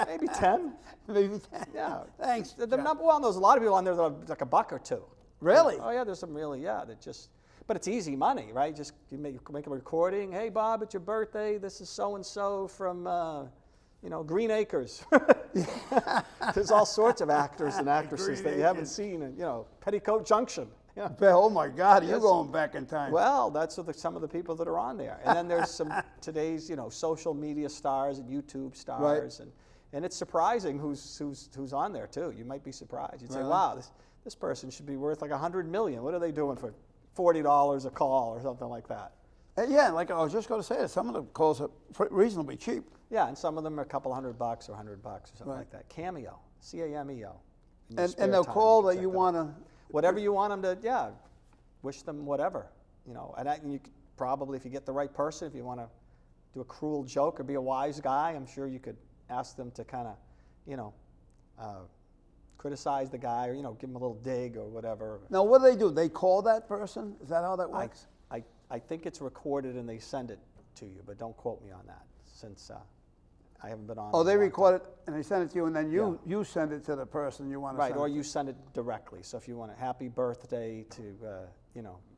Maybe 10. Maybe 10. Yeah. Thanks. The number one, there's a lot of people on there that are like $1 or $2. Really? Oh yeah, there's some really that just. But it's easy money, right? Just you make a recording. Hey Bob, it's your birthday. This is so and so from Green Acres. There's all sorts of actors and actresses that you haven't seen in Petticoat Junction. Yeah. Oh my God, you're going back in time. Well, that's some of the people that are on there. And then there's some today's social media stars and YouTube stars, and it's surprising who's on there too. You might be surprised. You'd say, wow, this person should be worth like $100 million. What are they doing for $40 a call or something like that? Yeah, like I was just going to say, some of the calls are reasonably cheap. Yeah, and some of them are a couple $100 or $100 or something like that. Cameo, C-A-M-E-O. And they'll call that you want to. Whatever you want them to, wish them whatever, And you could probably, if you get the right person, if you want to do a cruel joke or be a wise guy, I'm sure you could ask them to kind of, criticize the guy or give him a little dig or whatever. Now, what do? They call that person? Is that how that works? I think it's recorded and they send it to you, but don't quote me on that since I haven't been on. Oh, they record it and they send it to you, and then you send it to the person you want to send it. Right, or you send it directly. So if you want a happy birthday to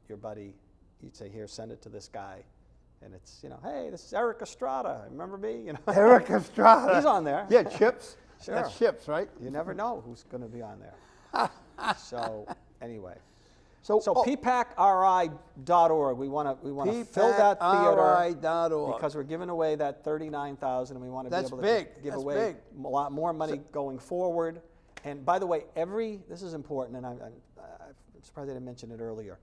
your buddy, you'd say, here, send it to this guy, and it's hey, this is Eric Estrada. Remember me? Eric Estrada. He's on there. Yeah, Chips. Sure. That's Chips, right? You never know who's going to be on there. So anyway. So ppacri.org. We want to fill that theater because we're giving away that $39,000, and we want to be able to give away a lot more money going forward. And by the way, this is important, and I'm surprised I didn't mention it earlier.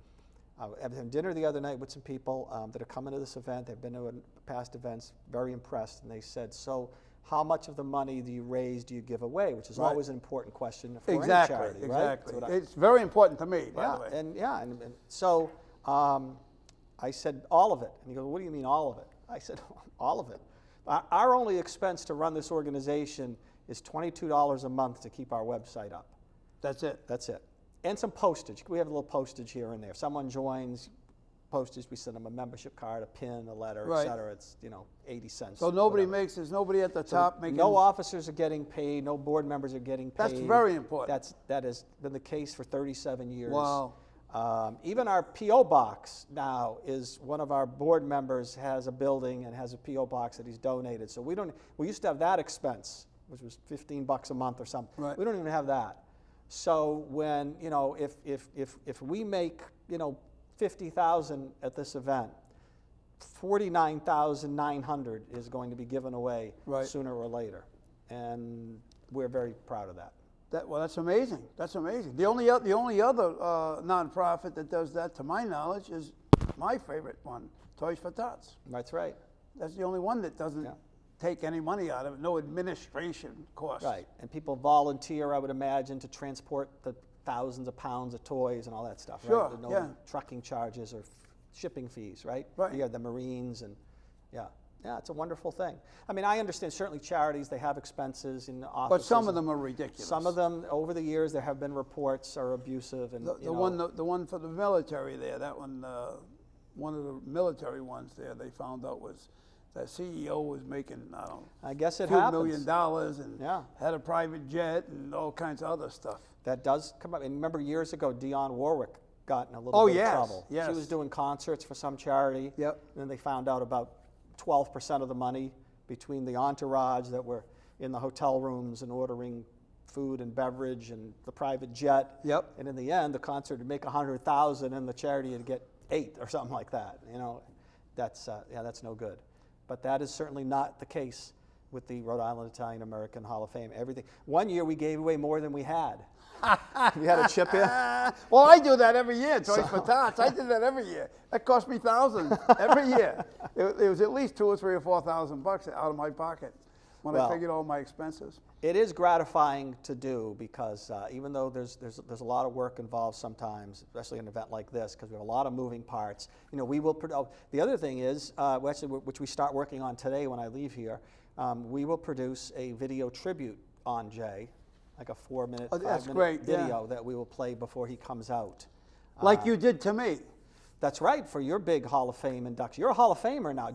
I was having dinner the other night with some people that are coming to this event. They've been to past events, very impressed, and they said, so how much of the money do you raise do you give away, which is always an important question for any charity, right? Exactly. It's very important to me, by the way. And so I said, all of it. And he goes, what do you mean all of it? I said, all of it. Our only expense to run this organization is $22 a month to keep our website up. That's it. That's it. And some postage. We have a little postage here and there. If someone joins, postage, we send them a membership card, a pin, a letter, Right. et cetera. It's, 80 cents. So nobody whatever. there's nobody at the top making. No officers are getting paid. No board members are getting paid. That's very important. That has been the case for 37 years. Wow. Even our P.O. box now is one of our board members has a building and has a P.O. box that he's donated. So we used to have that expense, which was $15 a month or something. Right. We don't even have that. So when, if we make, 50,000 at this event, 49,900 is going to be given away Right. sooner or later. And we're very proud of that. That's amazing. That's amazing. The only other nonprofit that does that, to my knowledge, is my favorite one, Toys for Tots. That's right. That's the only one that doesn't take any money out of it. No administration costs. Right. And people volunteer, I would imagine, to transport the thousands of pounds of toys and all that stuff. Sure. Right? There's no trucking charges or shipping fees, right? Right. You have the Marines and yeah, it's a wonderful thing. I mean, I understand certainly charities, they have expenses in the offices. But some of them are ridiculous. Some of them, over the years, there have been reports are abusive and The one for the military there, that one, one of the military ones there, they found out was that CEO was making, I don't know, I guess it few happens. $1 million and had a private jet and all kinds of other stuff. That does come up. And remember years ago, Dionne Warwick got in a little bit of trouble. Yes. She was doing concerts for some charity. Yep. And then they found out about 12% of the money between the entourage that were in the hotel rooms and ordering food and beverage and the private jet. Yep. And in the end, the concert would make $100,000 and the charity would get $8 or something like that. That's no good. But that is certainly not the case with the Rhode Island Italian American Hall of Fame. Everything. One year we gave away more than we had. You had a chip in? Well, I do that every year, Toys for Tots. I did that every year. That cost me thousands every year. It was at least $2,000 or $3,000 or $4,000 out of my pocket when I figured all my expenses. It is gratifying to do because even though there's a lot of work involved sometimes, especially an event like this, because we have a lot of moving parts. We will. The other thing is, which we start working on today when I leave here, we will produce a video tribute on Jay, like a 4-minute, 5-minute video that we will play before he comes out. Like you did to me. That's right, for your big Hall of Fame induction. You're a Hall of Famer now.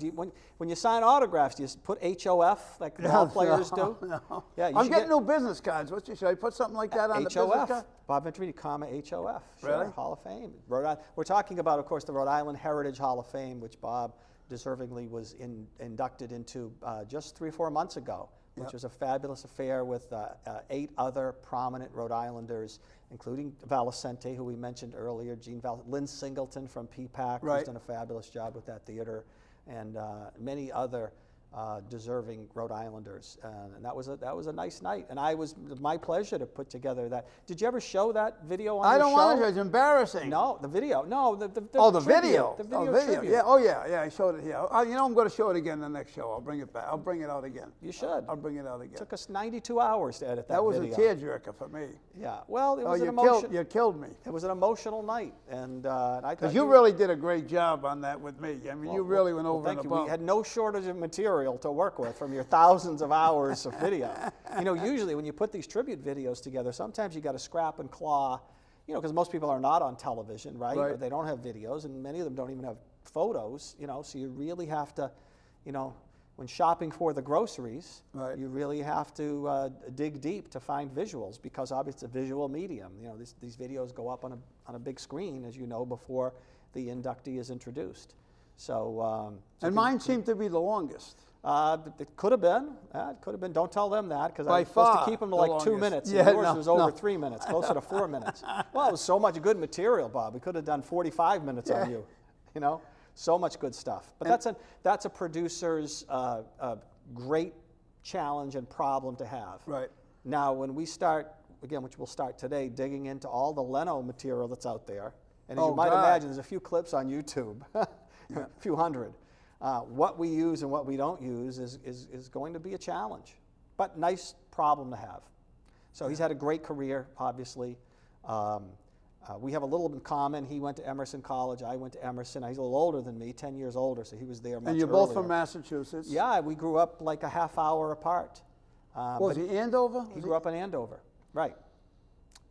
When you sign autographs, do you put HOF like the ball players do? No. Yeah, I'm getting new business cards. Should I put something like that on the business card? Bob Venturini, HOF. Sure, Really? Hall of Fame. Rhode Island. We're talking about, of course, the Rhode Island Heritage Hall of Fame, which Bob deservingly was inducted into just 3 or 4 months ago, which was a fabulous affair with 8 other prominent Rhode Islanders, including Valicente, who we mentioned earlier, Lynn Singleton from PPAC, who's done a fabulous job with that theater, and many other deserving Rhode Islanders. And that was a nice night. And it was my pleasure to put together that. Did you ever show that video on your show? I don't want to show it. It's embarrassing. No, the video. No, the video. The video tribute. Yeah. Oh, yeah. I showed it here. I'm going to show it again the next show. I'll bring it back. I'll bring it out again. You should. I'll bring it out again. It took us 92 hours to edit that video. That was a tearjerker for me. Yeah. Well, it was you killed me. It was an emotional night, and I thought because you really did a great job on that with me. I mean, you really went over and above. We had no shortage of material to work with from your thousands of hours of video. Usually when you put these tribute videos together, sometimes you got to scrap and claw, because most people are not on television, right? Or they don't have videos, and many of them don't even have photos, so you really have to, when shopping for the groceries, you really have to dig deep to find visuals, because obviously it's a visual medium. These videos go up on a big screen, as you know, before the inductee is introduced. So and mine seemed to be the longest. It could have been. It could have been. Don't tell them that, because I was far supposed to keep them to like 2 minutes. Yeah, yours was over 3 minutes, closer to 4 minutes. Well, it was so much good material, Bob. We could have done 45 minutes on you. So much good stuff. But that's a producer's great challenge and problem to have. Right. Now, when we start again, which we'll start today, digging into all the Leno material that's out there, and as you might imagine, there's a few clips on YouTube, a few hundred. What we use and what we don't use is going to be a challenge, but nice problem to have. So he's had a great career, obviously. We have a little in common. He went to Emerson College. I went to Emerson. He's a little older than me, 10 years older, so he was there much earlier. And you're both from Massachusetts? Yeah, we grew up like a half hour apart. Was he Andover? He grew up in Andover, right.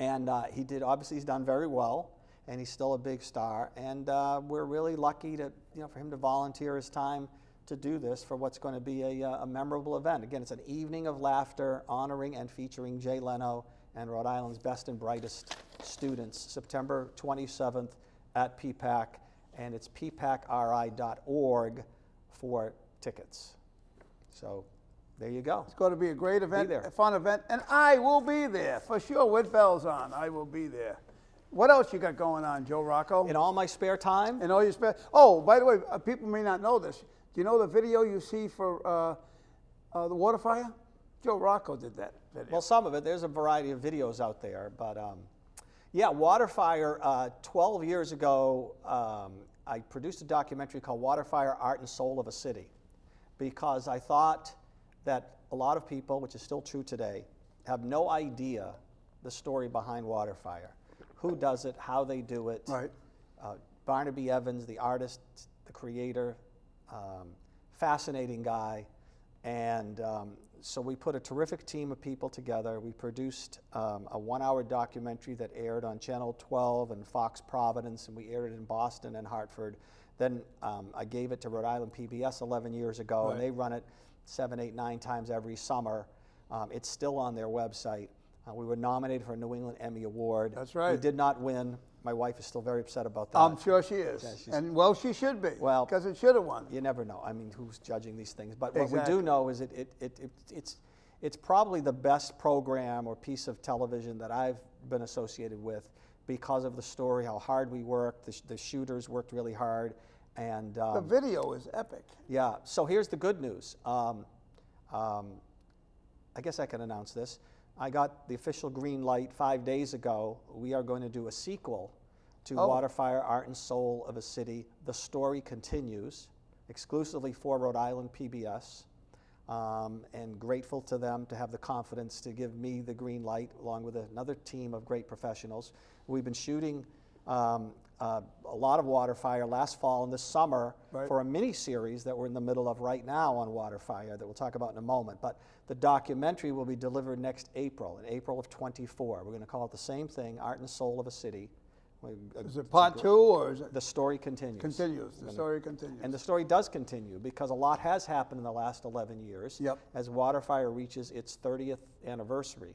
And obviously he's done very well, and he's still a big star. And we're really lucky for him to volunteer his time to do this for what's going to be a memorable event. Again, it's an evening of laughter honoring and featuring Jay Leno and Rhode Island's best and brightest students, September 27th at PPAC, and it's ppacri.org for tickets. So there you go. It's going to be a great event, a fun event, and I will be there for sure with bells on. I will be there. What else you got going on, Joe Rocco? In all my spare time? In all your spare. Oh, by the way, people may not know this. Do you know the video you see for the water fire? Joe Rocco did that video. Well, some of it. There's a variety of videos out there, but yeah, water fire. 12 years ago, I produced a documentary called Water Fire: Art and Soul of a City, because I thought that a lot of people, which is still true today, have no idea the story behind water fire. Who does it, how they do it. Right. Barnaby Evans, the artist, the creator, fascinating guy. And so we put a terrific team of people together. We produced a 1-hour documentary that aired on Channel 12 and Fox Providence, and we aired it in Boston and Hartford. Then I gave it to Rhode Island PBS 11 years ago, right. And they run it 7, 8, 9 times every summer. It's still on their website. We were nominated for a New England Emmy Award. That's right. We did not win. My wife is still very upset about that. I'm sure she is. Yeah, and well, she should be. Well, because it should have won. You never know. I mean, who's judging these things? But Exactly. What we do know is it's probably the best program or piece of television that I've been associated with because of the story, how hard we worked. The shooters worked really hard. And the video is epic. Yeah. So here's the good news. I guess I can announce this. I got the official green light 5 days ago. We are going to do a sequel to Water Fire: Art and Soul of a City. The story continues, exclusively for Rhode Island PBS, and grateful to them to have the confidence to give me the green light along with another team of great professionals. We've been shooting a lot of water fire last fall and this summer for a mini-series that we're in the middle of right now on water fire that we'll talk about in a moment. But the documentary will be delivered next April, in April of 24. We're going to call it the same thing, Art and Soul of a City. Is it part 2 or is it? The story continues. The story continues. And the story does continue because a lot has happened in the last 11 years as water fire reaches its 30th anniversary.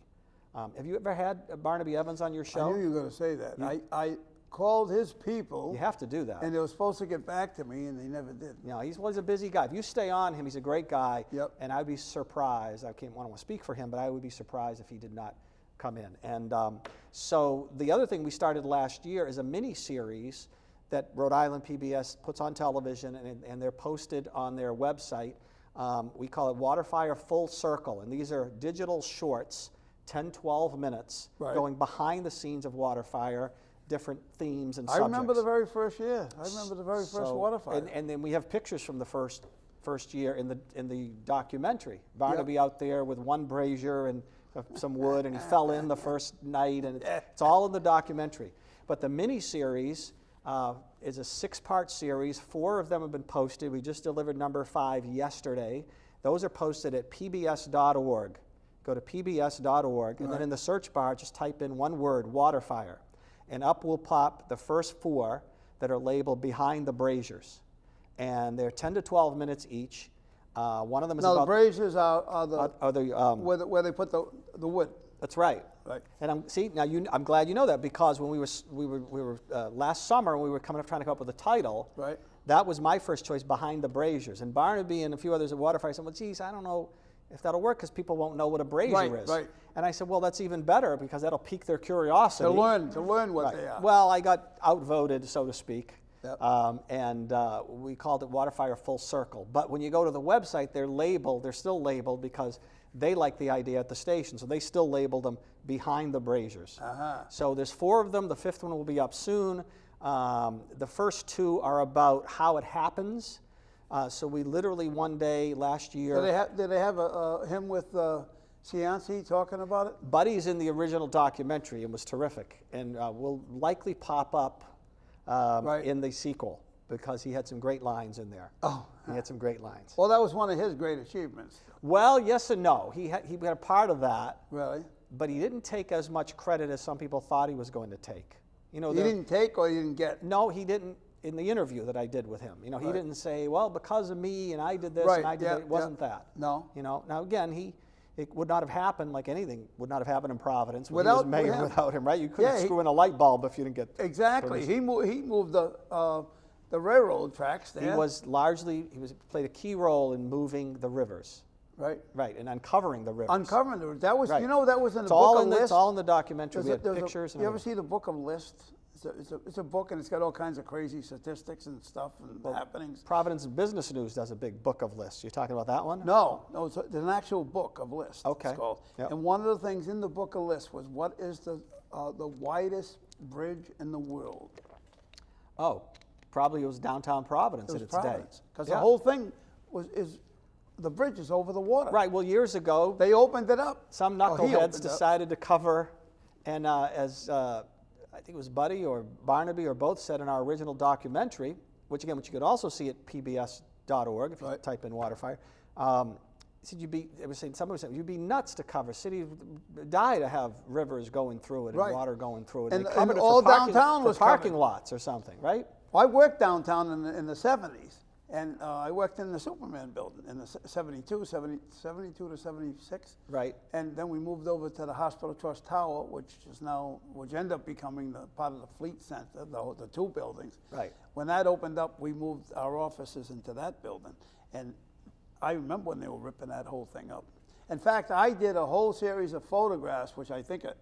Have you ever had Barnaby Evans on your show? I knew you were going to say that. I called his people. You have to do that. And they were supposed to get back to me, and they never did. You know, he's a busy guy. If you stay on him, he's a great guy. Yep. And I'd be surprised. I don't want to speak for him, but I would be surprised if he did not come in. And so the other thing we started last year is a mini-series that Rhode Island PBS puts on television, and they're posted on their website. We call it Water Fire Full Circle, and these are digital shorts, 10, 12 minutes, going behind the scenes of water fire, different themes and subjects. I remember the very first year. I remember the very first water fire. And then we have pictures from the first year in the documentary. Barnaby out there with one brazier and some wood, and he fell in the first night, and it's all in the documentary. But the mini-series is a 6-part series. 4 of them have been posted. We just delivered number 5 yesterday. Those are posted at pbs.org. Go to pbs.org, and then in the search bar, just type in one word, water fire. And up will pop the first 4 that are labeled Behind the Braziers. And they're 10 to 12 minutes each. One of them is about... the braziers are the where they put the wood. That's right. Right. And I'm glad you know that, because when we were last summer, when we were trying to come up with a title, that was my first choice, Behind the Braziers. And Barnaby and a few others at Water Fire said, well, geez, I don't know if that'll work because people won't know what a brazier is. Right. And I said, well, that's even better because that'll pique their curiosity. To learn what they are. Well, I got outvoted, so to speak. Yep. And we called it Water Fire Full Circle. But when you go to the website, they're still labeled because they like the idea at the station. So they still label them Behind the Braziers. So there's 4 of them. The 5th one will be up soon. The first 2 are about how it happens. So we literally one day last year... Did they have him with Cianci talking about it? Buddy's in the original documentary and was terrific, and will likely pop up in the sequel because he had some great lines in there. He had some great lines. Well, that was one of his great achievements. Well, yes and no. He had a part of that. Really? but he didn't take as much credit as some people thought he was going to take. You know, he didn't take or he didn't get? No, he didn't. In the interview that I did with him, you know, he didn't say, well, because of me and I did this and I did that. It wasn't that. No. You know, now again, it would not have happened like anything would not have happened in Providence when he was mayor without him, right? You couldn't screw in a light bulb if you didn't get exactly. He moved the railroad tracks there. He played a key role in moving the rivers. Right. Right, and uncovering the rivers. Uncovering the rivers. That was, you know, that was in the book of lists. It's all in the documentary. We had pictures. You ever see the book of lists? It's a book, and it's got all kinds of crazy statistics and stuff and happenings. Providence Business News does a big book of lists. You're talking about that one? No, there's an actual book of lists. Okay. It's called. Yep. And one of the things in the book of lists was what is the widest bridge in the world? Oh, probably it was downtown Providence in its day. Because the whole thing the bridge is over the water. Right. Well, years ago they opened it up. Some knuckleheads decided to cover, and as I think it was Buddy or Barnaby or both said in our original documentary, which you could also see at pbs.org if you type in Waterfire. Said somebody said you'd be nuts to cover. Cities die to have rivers going through it and water going through it. And they covered it all for downtown for was parking lots or something, right? Well, I worked downtown in the 70s. And I worked in the Superman building in the 72 to 76. Right. And then we moved over to the Hospital Trust Tower, which ended up becoming the part of the Fleet Center, the two buildings. Right. When that opened up, we moved our offices into that building. And I remember when they were ripping that whole thing up. In fact, I did a whole series of photographs, which I think are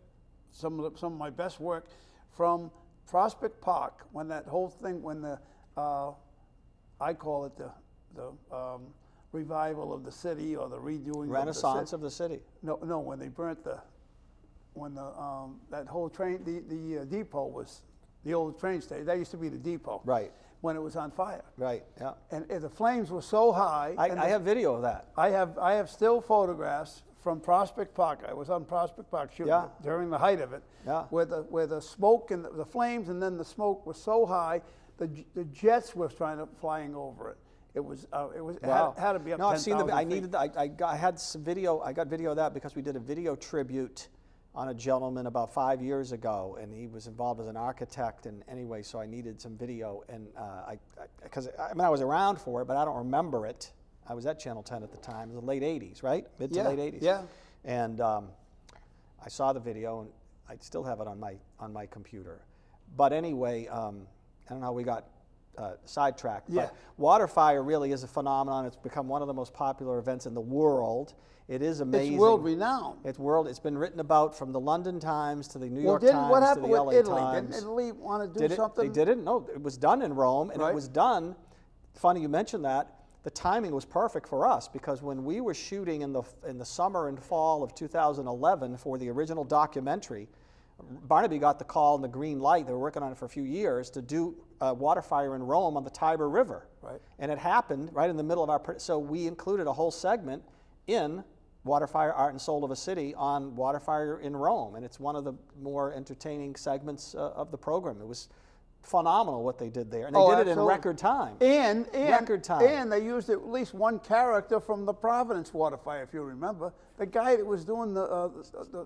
some of my best work, from Prospect Park, when that whole thing, I call it the revival of the city or the redoing Renaissance of the city. No, when they burnt that whole train, the depot was the old train station. That used to be the depot. Right. When it was on fire. Right. Yeah. And the flames were so high. I have video of that. I have still photographs from Prospect Park. I was on Prospect Park shooting during the height of it. Yeah. Where the smoke and the flames and then the smoke was so high. The jets were flying over it. It was had to be up. No, I've seen the. I had some video. I got video of that because we did a video tribute on a gentleman about 5 years ago, and he was involved as an architect. And anyway, so I needed some video, and I was around for it, but I don't remember it. I was at Channel 10 at the time, in the late '80s, right? Mid to late '80s. Yeah. And I saw the video, and I still have it on my computer. But anyway. I don't know how we got sidetracked, but Waterfire really is a phenomenon. It's become one of the most popular events in the world. It is amazing. It's world renowned. It's been written about from the London Times to the New York Times what happened to the LA with Italy? Times. Didn't Italy want to do something? They didn't. No, it was done in Rome, and it was done. Funny you mentioned that. The timing was perfect for us because when we were shooting in the summer and fall of 2011 for the original documentary, Barnaby got the call and the green light. They were working on it for a few years to do Waterfire in Rome on the Tiber River. Right. And it happened right in the middle of our... So we included a whole segment in Waterfire, Art and Soul of a City on Waterfire in Rome. And it's one of the more entertaining segments of the program. It was phenomenal what they did there. And they did it in record time. And record time. And they used at least one character from the Providence Waterfire, if you remember. The guy that was doing the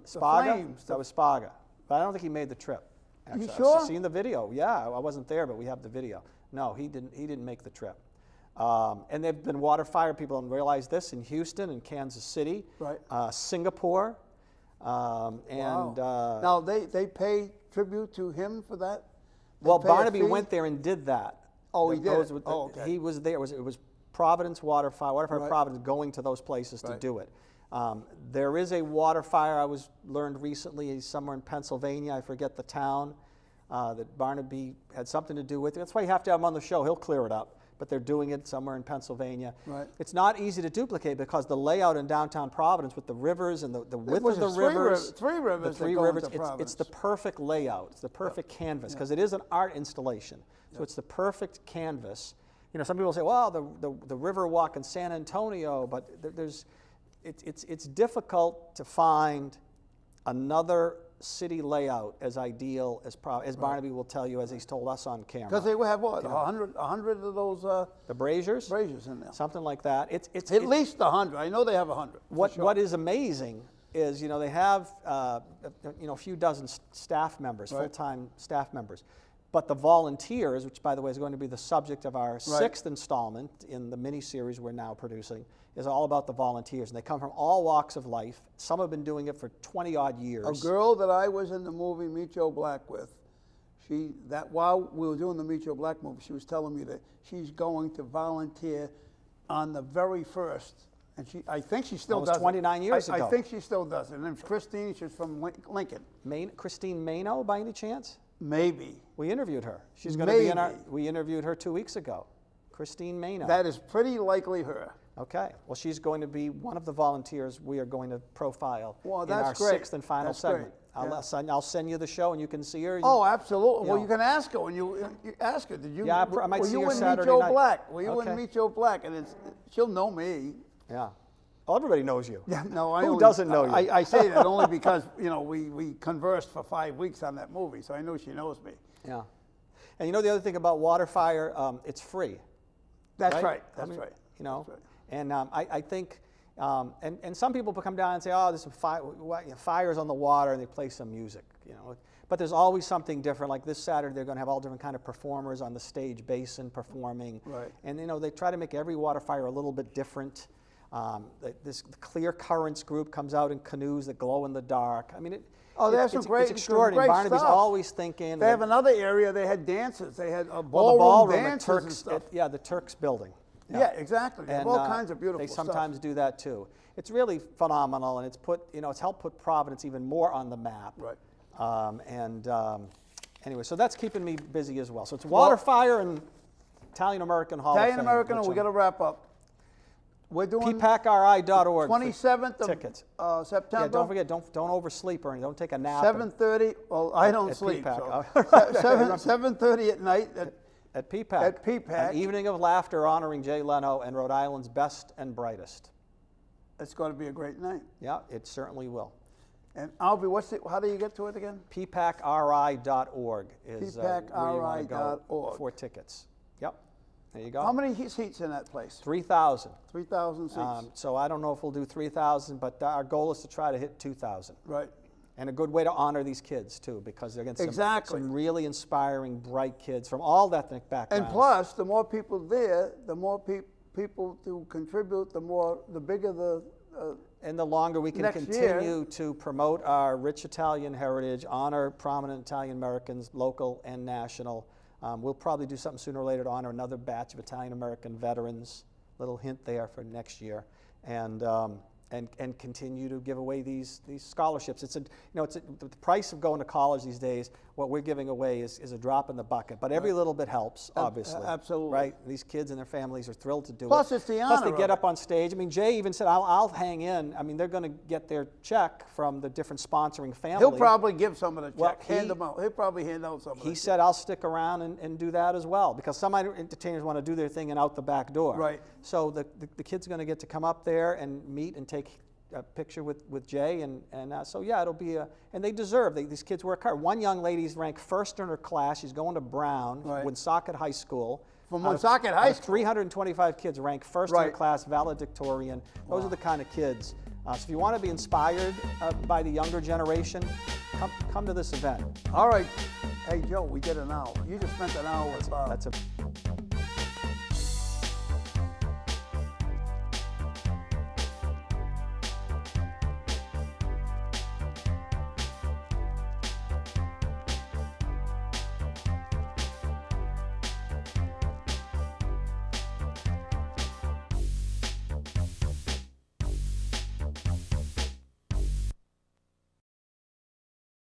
flames. That was Spaga. But I don't think he made the trip. Actually. You sure? I've seen the video. Yeah, I wasn't there, but we have the video. No, he didn't make the trip. And they've been Waterfire. People don't realize this in Houston and Kansas City, Singapore, and now they pay tribute to him for that. Well, Barnaby went there and did that. Oh, he did. Okay. He was there. It was Providence Waterfire Providence going to those places to do it. There is a Waterfire I learned recently somewhere in Pennsylvania. I forget the town that Barnaby had something to do with. That's why you have to have him on the show. He'll clear it up. But they're doing it somewhere in Pennsylvania. Right. It's not easy to duplicate because the layout in downtown Providence with the rivers and the width of the rivers. Three rivers. The three rivers. It's the perfect layout. It's the perfect canvas because it is an art installation. So it's the perfect canvas. You know, some people say, well, the river walk in San Antonio, but it's difficult to find another city layout as ideal as Barnaby will tell you, as he's told us on camera. Because they will have what, 100 of those the braziers in there, something like that. It's at least 100. I know they have 100. What is amazing is, they have a few dozen staff members, Right. full-time staff members. But the volunteers, which by the way is going to be the subject of our 6th installment in the mini-series we're now producing, is all about the volunteers. And they come from all walks of life. Some have been doing it for 20-odd years. A girl that I was in the movie Meet Joe Black with, while we were doing the Meet Joe Black movie, she was telling me that she's going to volunteer on the very first. And I think she still does. Almost 29 years ago. I think she still does it. Her name's Christine. She's from Lincoln. Christine Mano, by any chance? Maybe. We interviewed her. She's going to be in our. We interviewed her 2 weeks ago. Christine Mano. That is pretty likely her. Okay. Well, she's going to be one of the volunteers we are going to profile in our great. 6th and final That's segment. great. I'll send you the show, and you can see her. Oh, absolutely. Well, know. you can ask her when you ask her. Did you? Yeah, I might were see you her in Saturday Meet Joe night. Black? Were you Okay. in Meet Joe Black? And she'll know me. Yeah. Well, everybody knows you. Yeah, no, Who doesn't know you? I say that only because we conversed for 5 weeks on that movie, so I know she knows me. Yeah. And the other thing about Waterfire, it's free. That's right. right. That's right. That's right. And I think, and some people come down and say, oh, there's some fires on the water, and they play some music, But there's always something different. Like this Saturday, they're going to have all different kind of performers on the stage basin performing. Right. And they try to make every water fire a little bit different. This Clear Currents group comes out in canoes that glow in the dark. I mean, they have some great, it's extraordinary. great Barnaby's stuff. always thinking. They have another area. They had dances. They had a the ballroom dances at and stuff. the Turks building. Yeah, exactly. They have And, all kinds of beautiful They stuff. sometimes do that too. It's really phenomenal, and it's helped put Providence even more on the map. Right. Anyway, so that's keeping me busy as well. So it's Waterfire and Italian American Hall of Fame. Italian American, we got to wrap up. We're doing PPACRI.org. 27th of tickets. September. Yeah, don't forget, don't oversleep or anything. Don't take a nap. 7:30. Well, I don't at sleep. PPAC. So 7:30 at night. At PPAC. At PPAC. An evening of laughter honoring Jay Leno and Rhode Island's best and brightest. It's going to be a great night. Yeah, it certainly will. And Albie, how do you get to it again? PPACRI.org is where you want to go PPACRI.org. for tickets. Yep. There you go. How many seats in that place? 3,000. 3,000 seats. So I don't know if we'll do 3,000, but our goal is to try to hit 2,000. Right. And a good way to honor these kids, too, because they're against Exactly. some really inspiring, bright kids from all ethnic backgrounds. And plus, the more people there, the more people to contribute, the bigger the... and the longer we can next continue to promote our rich Italian heritage, honor prominent Italian Americans, local and national. We'll probably do something sooner or later to honor another batch of Italian American veterans. Little hint there for next year. And continue to give away these scholarships. The price of going to college these days. What we're giving away is a drop in the bucket, but every little bit helps, obviously. Absolutely. Right? These kids and their families are thrilled to do it. Plus, it's the honor. Plus, they get up on stage. I mean, Jay even said, "I'll hang in." I mean, they're going to get their check from the different sponsoring families. He'll probably give some of the Well, check. Hand them out. He'll probably hand out some of He the said, "I'll stick around and do that as well," because some entertainers want to do their thing and out the back door. Right. So the kid's going to get to come up there and meet and take a picture with Jay, and so yeah, it'll be and they deserve. These kids work hard. One young lady's ranked first in her class. She's going to Brown, Right. Woonsocket High School. From Woonsocket High School. 325 kids ranked first in Right. her class, valedictorian. Those are the kind of kids. So if you want to be inspired by the younger generation, come to this event. All right. Hey, Joe, we did an hour. You just spent an hour with Bob. That's a